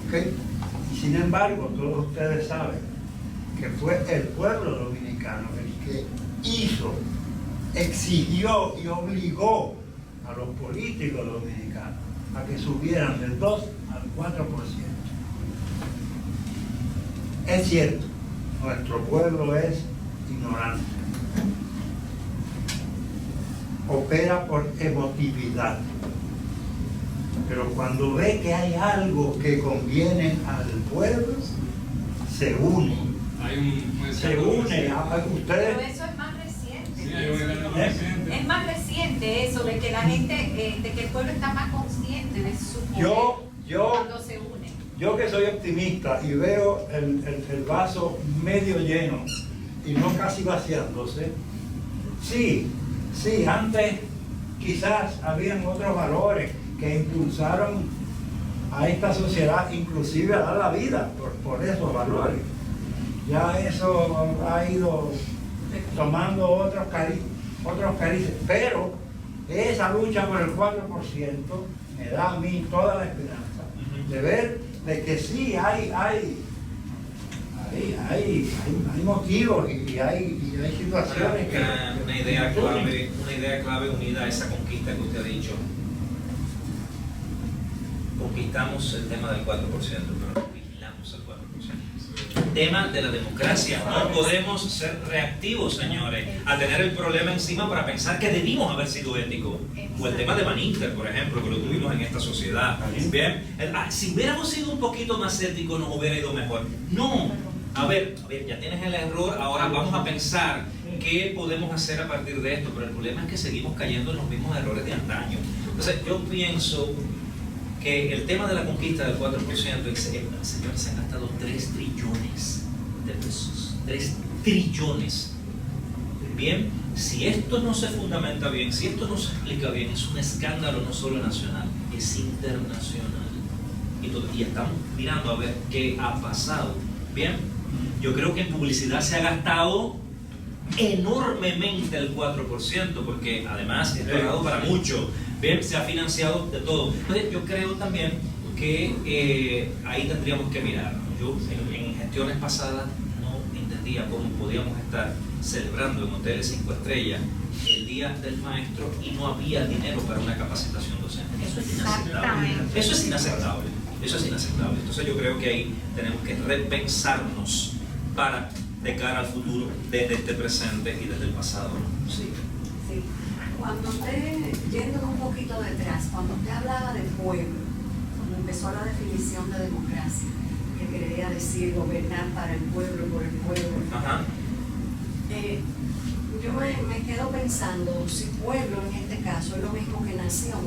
¿Okay? Y sin embargo, todos ustedes saben que fue el pueblo dominicano el que exigió y obligó a los políticos dominicanos a que subieran del 2 al 4%. Es cierto, nuestro pueblo es ignorante. Opera por emotividad. Pero cuando ve que hay algo que conviene al pueblo, se une hay un Se une, ustedes. Pero eso es más reciente. Sí, hay una idea más reciente. Es más reciente eso, de que la gente, de que el pueblo está más consciente de su poder cuando se une. Yo que soy optimista y veo el vaso medio lleno y no casi vaciándose, sí, antes quizás habían otros valores que impulsaron a esta sociedad inclusive a dar la vida por esos valores. Ya eso ha ido tomando otros carices, pero esa lucha por el 4% me da a mí toda la esperanza de ver de que sí hay motivos y hay situaciones que una idea clave unida a esa conquista que usted ha dicho. Conquistamos el tema del 4%, pero no vigilamos el 4%. Tema de la democracia. No podemos ser reactivos, señores, a tener el problema encima para pensar que debimos haber sido éticos. O el tema de Van Inter, por ejemplo, que lo tuvimos en esta sociedad. Bien, si hubiéramos sido un poquito más éticos nos hubiera ido mejor. No. A ver, ya tienes el error, ahora vamos a pensar qué podemos hacer a partir de esto, pero el problema es que seguimos cayendo en los mismos errores de antaño. Entonces, yo pienso que el tema de la conquista del 4%, señores, se han gastado 3 trillones de pesos. 3 trillones. Bien, si esto no se fundamenta bien, si esto no se explica bien, es un escándalo no solo nacional, es internacional. Y estamos mirando a ver qué ha pasado. Bien, yo creo que en publicidad se ha gastado enormemente el 4%, porque además esto ha dado para mucho. Bien, se ha financiado de todo. Entonces yo creo también que ahí tendríamos que mirar. Yo en gestiones pasadas no entendía cómo podíamos estar celebrando en hoteles 5 estrellas el Día del Maestro y no había dinero para una capacitación docente. Eso es inaceptable. Eso es inaceptable. Eso es inaceptable. Entonces yo creo que ahí tenemos que repensarnos para de cara al futuro, desde este presente y desde el pasado. Sí. Sí. Cuando usted, yendo un poquito detrás, cuando usted hablaba de pueblo, cuando empezó la definición de democracia, que quería decir gobernar para el pueblo, por el pueblo. Ajá. Yo me quedo pensando si pueblo en este caso es lo mismo que nación.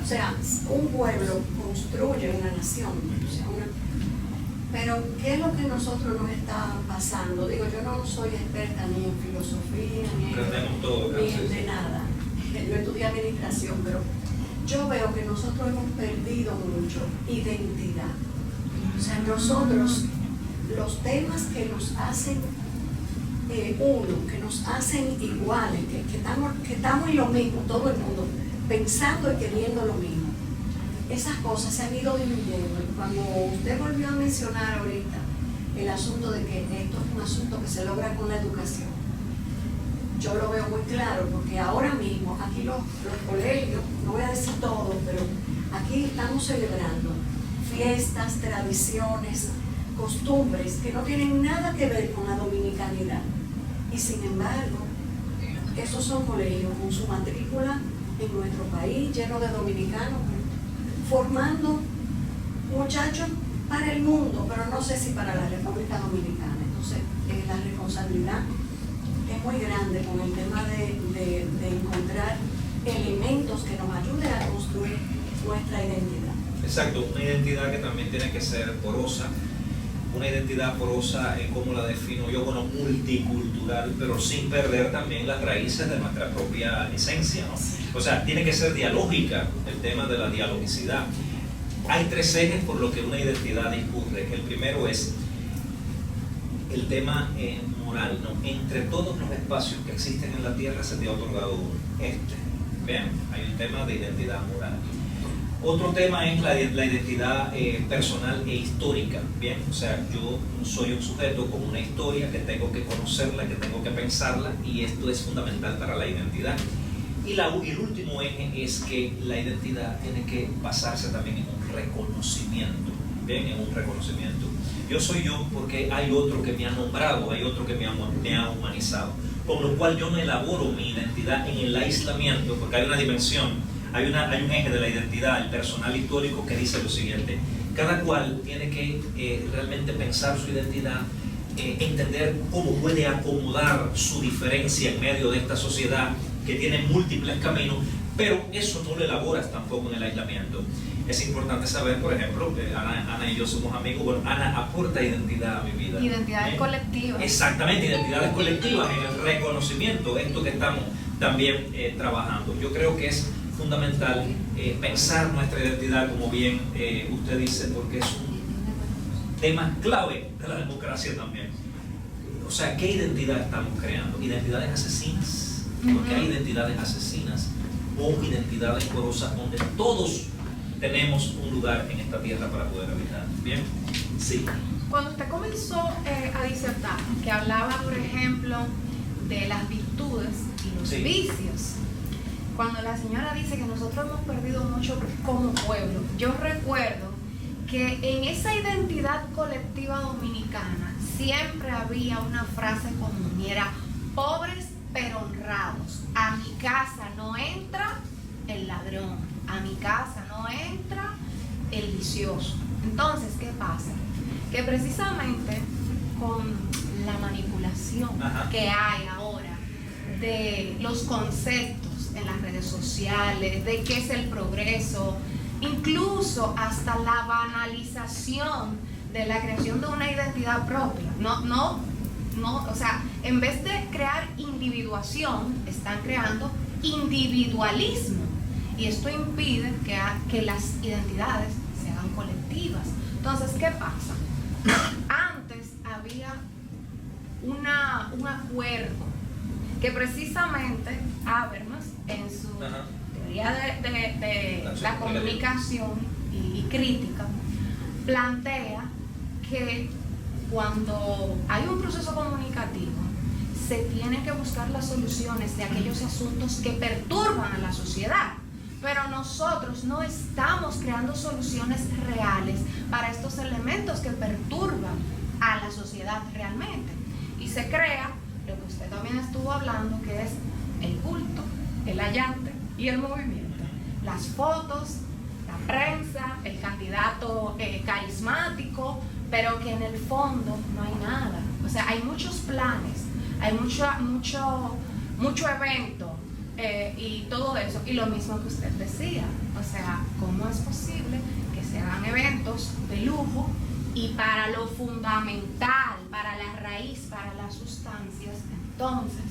O sea, un pueblo construye una nación. O sea, pero ¿qué es lo que nosotros nos está pasando? Digo, yo no soy experta ni en filosofía, ni de nada. Yo estudié administración, pero yo veo que nosotros hemos perdido mucho identidad. O sea, nosotros, los temas que nos hacen uno, que nos hacen iguales, que estamos en lo mismo, todo el mundo, pensando y queriendo lo mismo. Esas cosas se han ido diluyendo. Cuando usted volvió a mencionar ahorita el asunto de que esto es un asunto que se logra con la educación, yo lo veo muy claro, porque ahora mismo aquí los colegios, no voy a decir todo, pero aquí estamos celebrando fiestas, tradiciones, costumbres que no tienen nada que ver con la dominicanidad. Y sin embargo, esos son colegios con su matrícula en nuestro país, lleno de dominicanos, formando muchachos para el mundo, pero no sé si para la República Dominicana. Entonces, la responsabilidad es muy grande con el tema de encontrar elementos que nos ayuden a construir nuestra identidad. Exacto, una identidad que también tiene que ser porosa. Una identidad porosa, como la defino yo, bueno, multicultural, pero sin perder también las raíces de nuestra propia esencia, ¿no? O sea, tiene que ser dialógica, el tema de la dialogicidad. Hay 3 ejes por los que una identidad discurre. El primero es el tema moral, ¿no? Entre todos los espacios que existen en la Tierra se te ha otorgado uno. Vean, hay un tema de identidad moral. Otro tema es la identidad personal e histórica, ¿bien? O sea, yo soy un sujeto con una historia que tengo que conocerla, que tengo que pensarla, y esto es fundamental para la identidad. Y el último eje es que la identidad tiene que basarse también en un reconocimiento, ¿bien? En un reconocimiento. Yo soy yo porque hay otro que me ha nombrado, hay otro que me ha humanizado, con lo cual yo no elaboro mi identidad en el aislamiento, porque hay una dimensión. Hay un eje de la identidad, el personal histórico, que dice lo siguiente: Cada cual tiene que realmente pensar su identidad, entender cómo puede acomodar su diferencia en medio de esta sociedad que tiene múltiples caminos, pero eso no lo elaboras tampoco en el aislamiento. Es importante saber, por ejemplo, que Ana y yo somos amigos. Bueno, Ana aporta identidad a mi vida. Identidades colectivas. Exactamente, identidades colectivas, en el reconocimiento, esto que estamos también trabajando. Yo creo que es fundamental pensar nuestra identidad, como bien usted dice, porque es un tema clave de la democracia también. O sea, ¿qué identidad estamos creando? ¿Identidades asesinas? Porque hay identidades asesinas o identidades porosas donde todos tenemos un lugar en esta tierra para poder habitar. ¿Bien? Sí. Cuando usted comenzó a disertar, que hablaba, por ejemplo, de las virtudes y los vicios, cuando la señora dice que nosotros hemos perdido mucho como pueblo, yo recuerdo que en esa identidad colectiva dominicana siempre había una frase común y era: pobres pero honrados. A mi casa no entra el ladrón, a mi casa no entra el vicioso. Entonces, ¿qué pasa? Que precisamente con la manipulación que hay ahora de los conceptos en las redes sociales, de qué es el progreso, incluso hasta la banalización de la creación de una identidad propia. O sea, en vez de crear individuación, están creando individualismo. Y esto impide que las identidades se hagan colectivas. Entonces, ¿qué pasa? Antes había un acuerdo que precisamente Habermas, en su teoría de la comunicación y crítica, plantea que cuando hay un proceso comunicativo se tienen que buscar las soluciones de aquellos asuntos que perturban a la sociedad. Pero nosotros no estamos creando soluciones reales para estos elementos que perturban a la sociedad realmente. Y se crea lo que usted también estuvo hablando, que es el culto, el allante y el movimiento. Las fotos, la prensa, el candidato carismático, pero que en el fondo no hay nada. O sea, hay muchos planes, hay mucho evento. Y todo eso, y lo mismo que usted decía, o sea, ¿cómo es posible que se hagan eventos de lujo y para lo fundamental, para la raíz, para las sustancias, entonces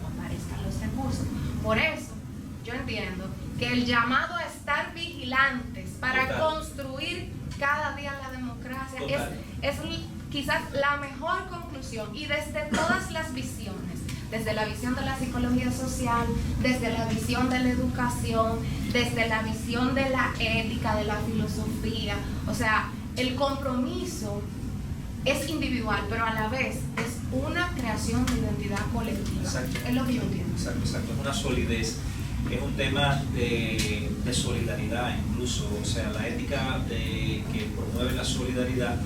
no aparezcan los recursos? Por eso yo entiendo que el llamado a estar vigilantes para construir cada día la democracia es quizás la mejor conclusión, y desde todas las visiones, desde la visión de la psicología social, desde la visión de la educación, desde la visión de la ética, de la filosofía. O sea, el compromiso es individual, pero a la vez es una creación de identidad colectiva. Exacto. Es lo que yo entiendo. Exacto. Es una solidez, es un tema de solidaridad incluso. O sea, la ética que promueve la solidaridad,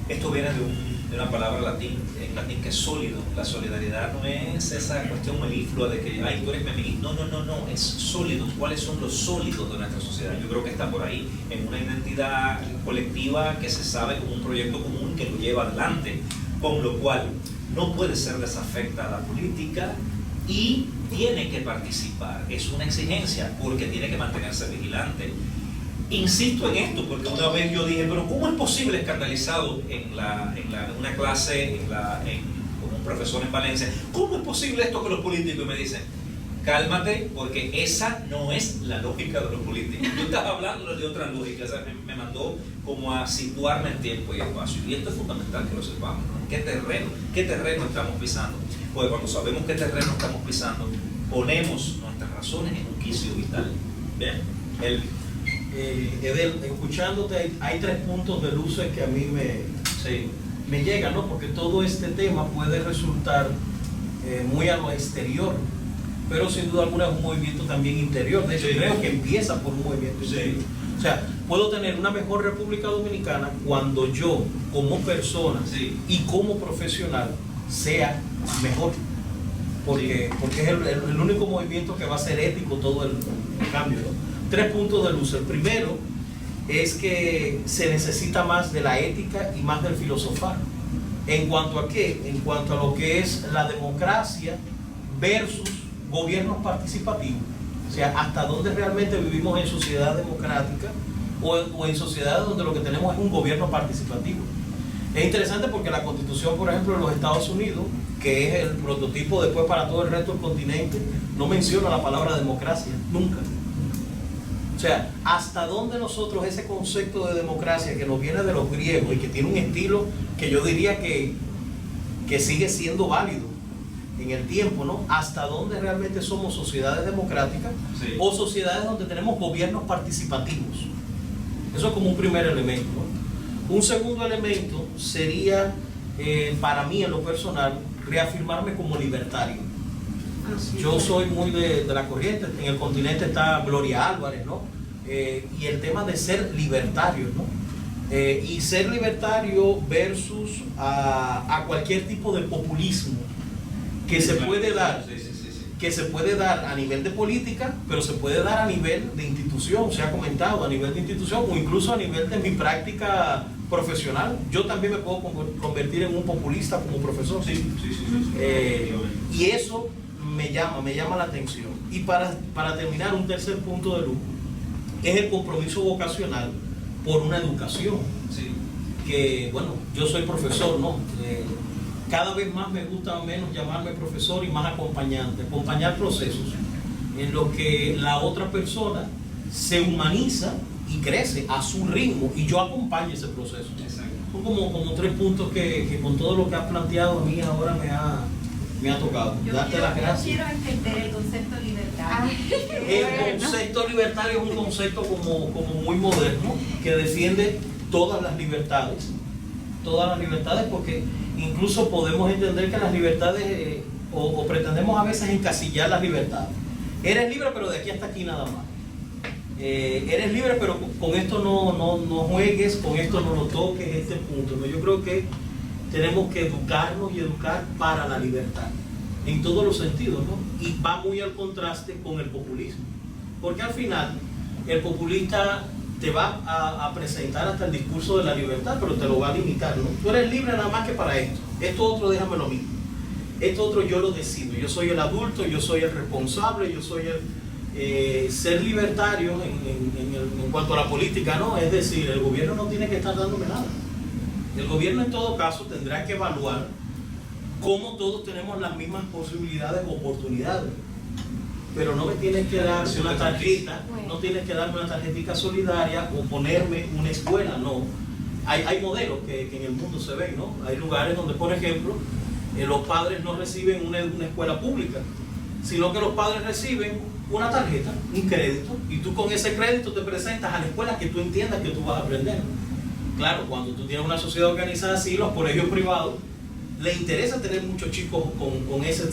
esto viene de una palabra en latín que es sólido. La solidaridad no es esa cuestión meliflua de que, ay, tú eres mi amigo. No, es sólido. ¿Cuáles son los sólidos de nuestra sociedad? Yo creo que está por ahí, en una identidad colectiva que se sabe como un proyecto común que lo lleva adelante, con lo cual no puede ser desafecta a la política y tiene que participar. Es una exigencia porque tiene que mantenerse vigilante. Insisto en esto porque una vez yo dije, pero ¿cómo es posible, escandalizado en una clase, con un profesor en Valencia, cómo es posible esto con los políticos? Y me dicen, cálmate, porque esa no es la lógica de los políticos. Tú estás hablando de otra lógica. O sea, me mandó como a situarme en tiempo y espacio. Y esto es fundamental que lo sepamos, ¿no? ¿Qué terreno estamos pisando? Porque cuando sabemos qué terreno estamos pisando, ponemos nuestras razones en un quicio vital. ¿Bien? Edel, escuchándote, hay 3 puntos de luz que a mí me llegan, ¿no? Porque todo este tema puede resultar muy a lo exterior, pero sin duda alguna es un movimiento también interior. De hecho, creo que empieza por un movimiento interior. O sea, puedo tener una mejor República Dominicana cuando yo, como persona y como profesional, sea mejor. Porque es el único movimiento que va a ser ético todo el cambio, ¿no? 3 puntos de luz. El primero es que se necesita más de la ética y más del filosofar. ¿En cuanto a qué? En cuanto a lo que es la democracia versus gobiernos participativos. O sea, hasta dónde realmente vivimos en sociedad democrática o en sociedades donde lo que tenemos es un gobierno participativo. Es interesante porque la Constitución, por ejemplo, de los Estados Unidos, que es el prototipo después para todo el resto del continente, no menciona la palabra democracia, nunca. O sea, hasta dónde nosotros ese concepto de democracia que nos viene de los griegos y que tiene un estilo que yo diría que sigue siendo válido en el tiempo, ¿no? Hasta dónde realmente somos sociedades democráticas, sí, o sociedades donde tenemos gobiernos participativos. Eso es como un primer elemento, ¿no? Un segundo elemento sería, para mí en lo personal, reafirmarme como libertario. Yo soy muy de la corriente. En el continente está Gloria Álvarez, ¿no? Y el tema de ser libertario, ¿no? Y ser libertario versus a cualquier tipo de populismo que se puede dar, que se puede dar a nivel de política, pero se puede dar a nivel de institución, se ha comentado, a nivel de institución o incluso a nivel de mi práctica profesional. Yo también me puedo convertir en un populista como profesor. Y eso me llama la atención. Y para terminar, un tercer punto de lujo es el compromiso vocacional por una educación. Sí. Que, bueno, yo soy profesor, ¿no? Cada vez más me gusta menos llamarme profesor y más acompañante, acompañar procesos en los que la otra persona se humaniza y crece a su ritmo y yo acompaño ese proceso. Exacto. Son como tres puntos que con todo lo que has planteado a mí ahora me ha tocado. Darte las gracias. Yo quiero entender el concepto libertario. El concepto libertario es un concepto como muy moderno que defiende todas las libertades porque incluso podemos entender que las libertades o pretendemos a veces encasillar las libertades. Eres libre pero de aquí hasta aquí nada más. Eres libre pero con esto no juegues, con esto no lo toques, este punto, ¿no? Yo creo que tenemos que educarnos y educar para la libertad en todos los sentidos, ¿no? Y va muy al contraste con el populismo, porque al final el populista te va a presentar hasta el discurso de la libertad, pero te lo va a limitar, ¿no? Tú eres libre nada más que para esto otro déjamelo a mí, esto otro yo lo decido, yo soy el adulto, yo soy el responsable, yo soy el ser libertario en cuanto a la política, ¿no? Es decir, el gobierno no tiene que estar dándome nada. El gobierno en todo caso tendrá que evaluar cómo todos tenemos las mismas posibilidades o oportunidades. Pero no me tienes que dar una tarjeta, no tienes que darme una tarjetita solidaria o ponerme una escuela, no. Hay modelos que en el mundo se ven, ¿no? Hay lugares donde, por ejemplo, los padres no reciben una escuela pública, sino que los padres reciben una tarjeta, un crédito, y tú con ese crédito te presentas a la escuela que tú entiendas que tú vas a aprender. Claro, cuando tú tienes una sociedad organizada así, los colegios privados le interesa tener muchos chicos con ese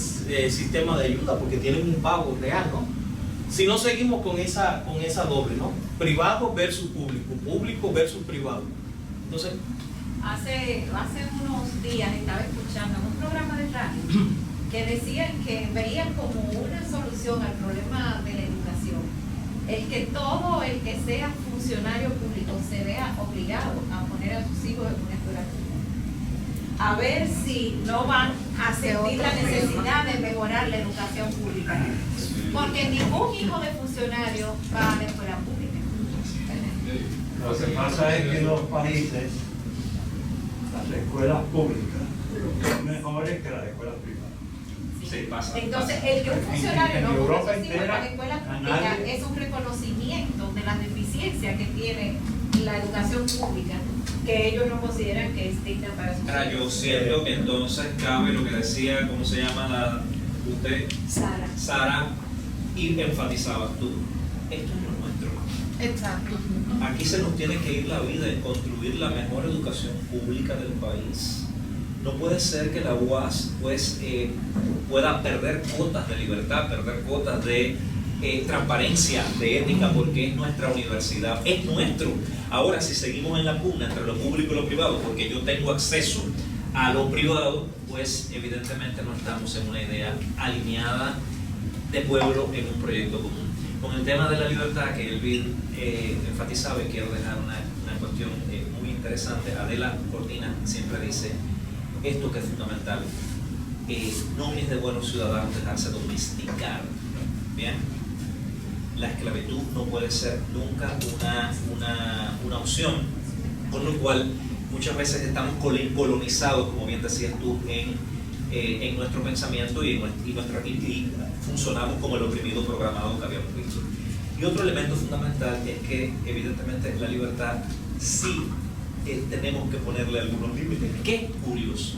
sistema de ayuda porque tienen un pago real, ¿no? Si no seguimos con esa doble, ¿no? Privado versus público, público versus privado. Entonces, hace unos días estaba escuchando en un programa de radio que decían que veían como una solución al problema de la educación el que todo el que sea funcionario público se vea obligado a poner a sus hijos en una escuela pública. A ver si no van a sentir la necesidad de mejorar la educación pública. Porque ningún hijo de funcionario va a la escuela pública. Lo que pasa es que en los países las escuelas públicas son mejores que las escuelas privadas. Sí, pasa. Entonces, el que un funcionario no ponga a sus hijos en la escuela pública nadie... es un reconocimiento de las deficiencias que tiene la educación pública, que ellos no consideran que es digna para sus hijos. Ahora, yo siento que entonces cabe lo que decía, ¿cómo se llama usted? Sara, y enfatizabas tú. Esto es lo nuestro. Exacto. Aquí se nos tiene que ir la vida en construir la mejor educación pública del país. No puede ser que la UAS pueda perder cuotas de libertad, perder cuotas de transparencia, de ética, porque es nuestra universidad, es nuestro. Ahora, si seguimos en la pugna entre lo público y lo privado, porque yo tengo acceso a lo privado, pues evidentemente no estamos en una idea alineada de pueblo en un proyecto común. Con el tema de la libertad que Elvin enfatizaba, y quiero dejar una cuestión muy interesante. Adela Cortina siempre dice esto que es fundamental: no es de buenos ciudadanos dejarse domesticar. Bien, la esclavitud no puede ser nunca una opción, con lo cual muchas veces estamos colonizados, como bien decías tú, en nuestro pensamiento y funcionamos como el oprimido programado que habíamos visto. Y otro elemento fundamental es que evidentemente la libertad sí tenemos que ponerle algunos límites. Qué curioso,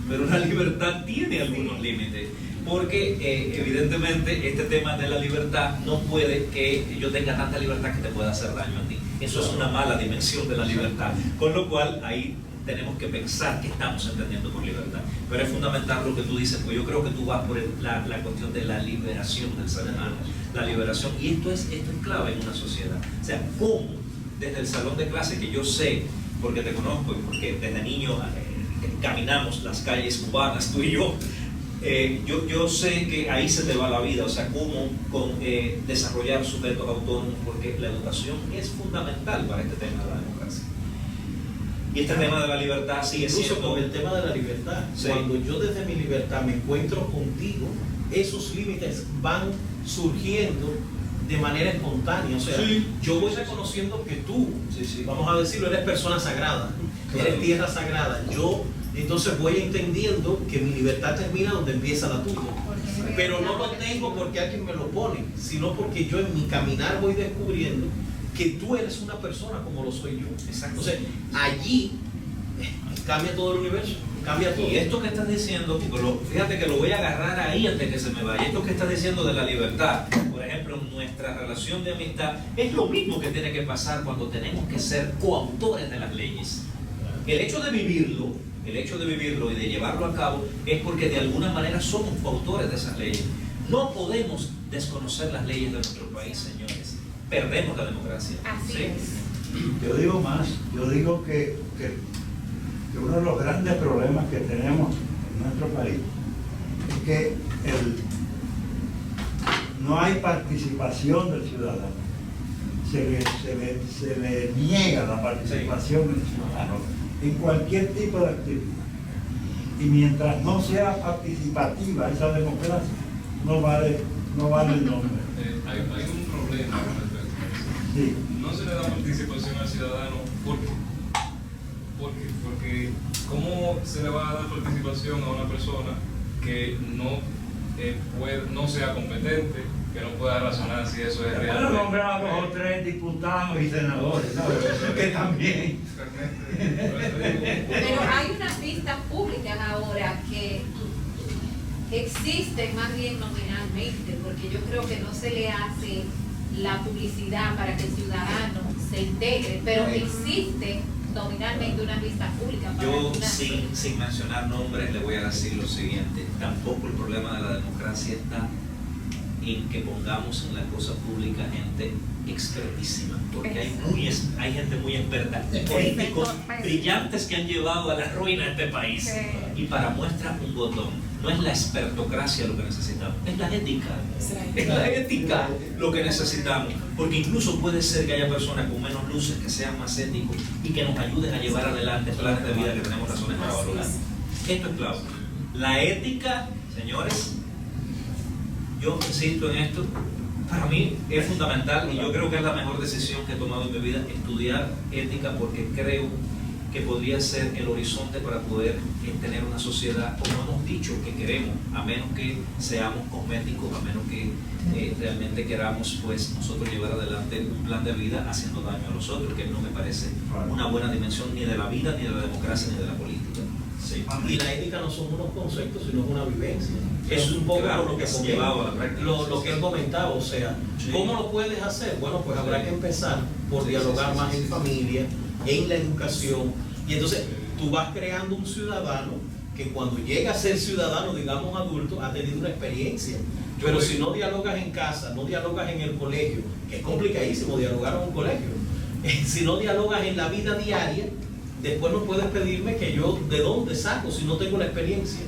pero la libertad tiene algunos límites, porque evidentemente este tema de la libertad no puede que yo tenga tanta libertad que te pueda hacer daño a ti. Eso es una mala dimensión de la libertad, con lo cual ahí tenemos que pensar qué estamos entendiendo por libertad. Pero es fundamental lo que tú dices, porque yo creo que tú vas por la cuestión de la liberación del ser humano, la liberación, y esto es clave en una sociedad. O sea, cómo desde el salón de clase, que yo sé, porque te conozco y porque desde niño caminamos las calles cubanas, tú y yo, yo sé que ahí se te va la vida. O sea, cómo desarrollar sujetos autónomos, porque la educación es fundamental para este tema de la democracia. Y este tema de la libertad sigue siendo... Incluso con el tema de la libertad, sí. Cuando yo desde mi libertad me encuentro contigo, esos límites van surgiendo de manera espontánea. O sea, sí, yo voy reconociendo que tú, vamos a decirlo, eres persona sagrada, claro. Eres tierra sagrada. Yo entonces voy entendiendo que mi libertad termina donde empieza la tuya. Pero no lo tengo porque alguien me lo pone, sino porque yo en mi caminar voy descubriendo que tú eres una persona como lo soy yo. Exacto. Entonces, allí cambia todo el universo, cambia todo. Y esto que estás diciendo, fíjate que lo voy a agarrar ahí antes que se me vaya. Esto que estás diciendo de la libertad, por ejemplo, nuestra relación de amistad, es lo mismo que tiene que pasar cuando tenemos que ser coautores de las leyes. El hecho de vivirlo y de llevarlo a cabo es porque de alguna manera somos coautores de esas leyes. No podemos desconocer las leyes de nuestro país, señores. Perdemos la democracia. Así es. Yo digo más, yo digo que uno de los grandes problemas que tenemos en nuestro país es que no hay participación del ciudadano. Se le niega la participación del ciudadano en cualquier tipo de actividad. Y mientras no sea participativa esa democracia, no vale el nombre. Hay un problema con respecto a eso. Sí. No se le da participación al ciudadano. ¿Por qué? Porque ¿cómo se le va a dar participación a una persona que no sea competente, que no pueda razonar si eso es real? Bueno, nombrar a 2 o 3 diputados y senadores, ¿sabes? Que también. Pero hay unas vistas públicas ahora que existen más bien nominalmente, porque yo creo que no se le hace la publicidad para que el ciudadano se integre, pero existe nominalmente unas vistas públicas. Yo, sin mencionar nombres, le voy a decir lo siguiente: tampoco el problema de la democracia está en que pongamos en la cosa pública gente expertísima, porque hay gente muy experta y políticos brillantes que han llevado a la ruina a este país. Y para muestra un botón, no es la expertocracia lo que necesitamos, es la ética. Es la ética lo que necesitamos, porque incluso puede ser que haya personas con menos luces que sean más éticos y que nos ayuden a llevar adelante planes de vida que tenemos razones para valorar. Esto es clave. La ética, señores, yo insisto en esto, para mí es fundamental y yo creo que es la mejor decisión que he tomado en mi vida, estudiar ética, porque creo que podría ser el horizonte para poder tener una sociedad como hemos dicho que queremos, a menos que seamos cosméticos, a menos que realmente queramos pues nosotros llevar adelante un plan de vida haciendo daño a los otros, que no me parece una buena dimensión ni de la vida, ni de la democracia, ni de la política. Sí. Y la ética no son unos conceptos, sino es una vivencia. Es un poco claro, lo que se llevaba a la práctica. Lo que él comentaba, o sea, sí. ¿Cómo lo puedes hacer? Bueno, pues habrá que empezar por dialogar más en familia, en la educación, y entonces tú vas creando un ciudadano que cuando llega a ser ciudadano, digamos adulto, ha tenido una experiencia. Pero si no dialogas en casa, no dialogas en el colegio, que es complicadísimo dialogar en un colegio, si no dialogas en la vida diaria, después no puedes pedirme que yo de dónde saco si no tengo la experiencia,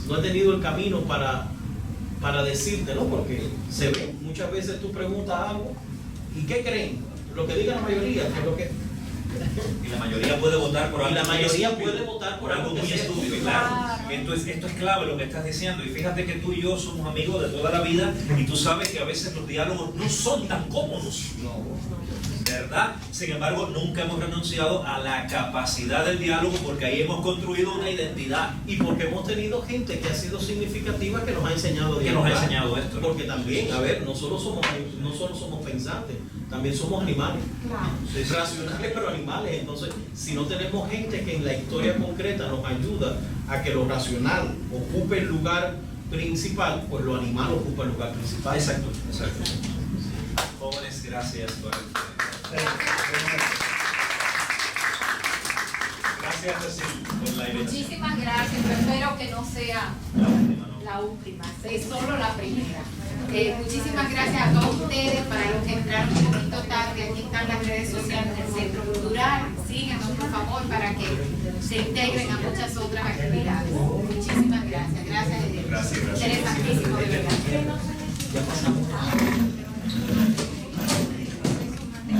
no he tenido el camino para decirte, ¿no? Porque se ve muchas veces tú preguntas algo, ¿y qué creen? Lo que diga la mayoría, que es lo que... Y la mayoría puede votar por Y algo. la muy mayoría estúpido, puede votar por algo muy que sea estúpido, estúpido. claro. Entonces, esto es clave lo que estás diciendo. Y fíjate que tú y yo somos amigos de toda la vida y tú sabes que a veces los diálogos no son tan cómodos. ¿Verdad? Sin embargo, nunca hemos renunciado a la capacidad del diálogo porque ahí hemos construido una identidad. Y porque hemos tenido gente que ha sido significativa que nos ha enseñado a Que nos ha dialogar. enseñado esto, ¿no? Porque también, a ver, no solo somos pensantes, también somos animales. Claro. Racionales pero animales. Entonces, si no tenemos gente que en la historia concreta nos ayuda a que lo racional ocupe el lugar principal, pues lo animal ocupa el lugar principal. Exacto, exacto. Jóvenes, gracias por Gracias, Cecilia, por la invitación. Muchísimas gracias, pero espero que no sea La última, ¿no? la última, es solo la primera. Muchísimas gracias a todos ustedes. Para los que entraron un poquito tarde, aquí están las redes sociales del Centro Cultural. Síganos, por favor, para que se integren a muchas otras actividades. Muchísimas gracias. Gracias, Gracias, gracias. Interesantísimo, de verdad. Ya pasamos.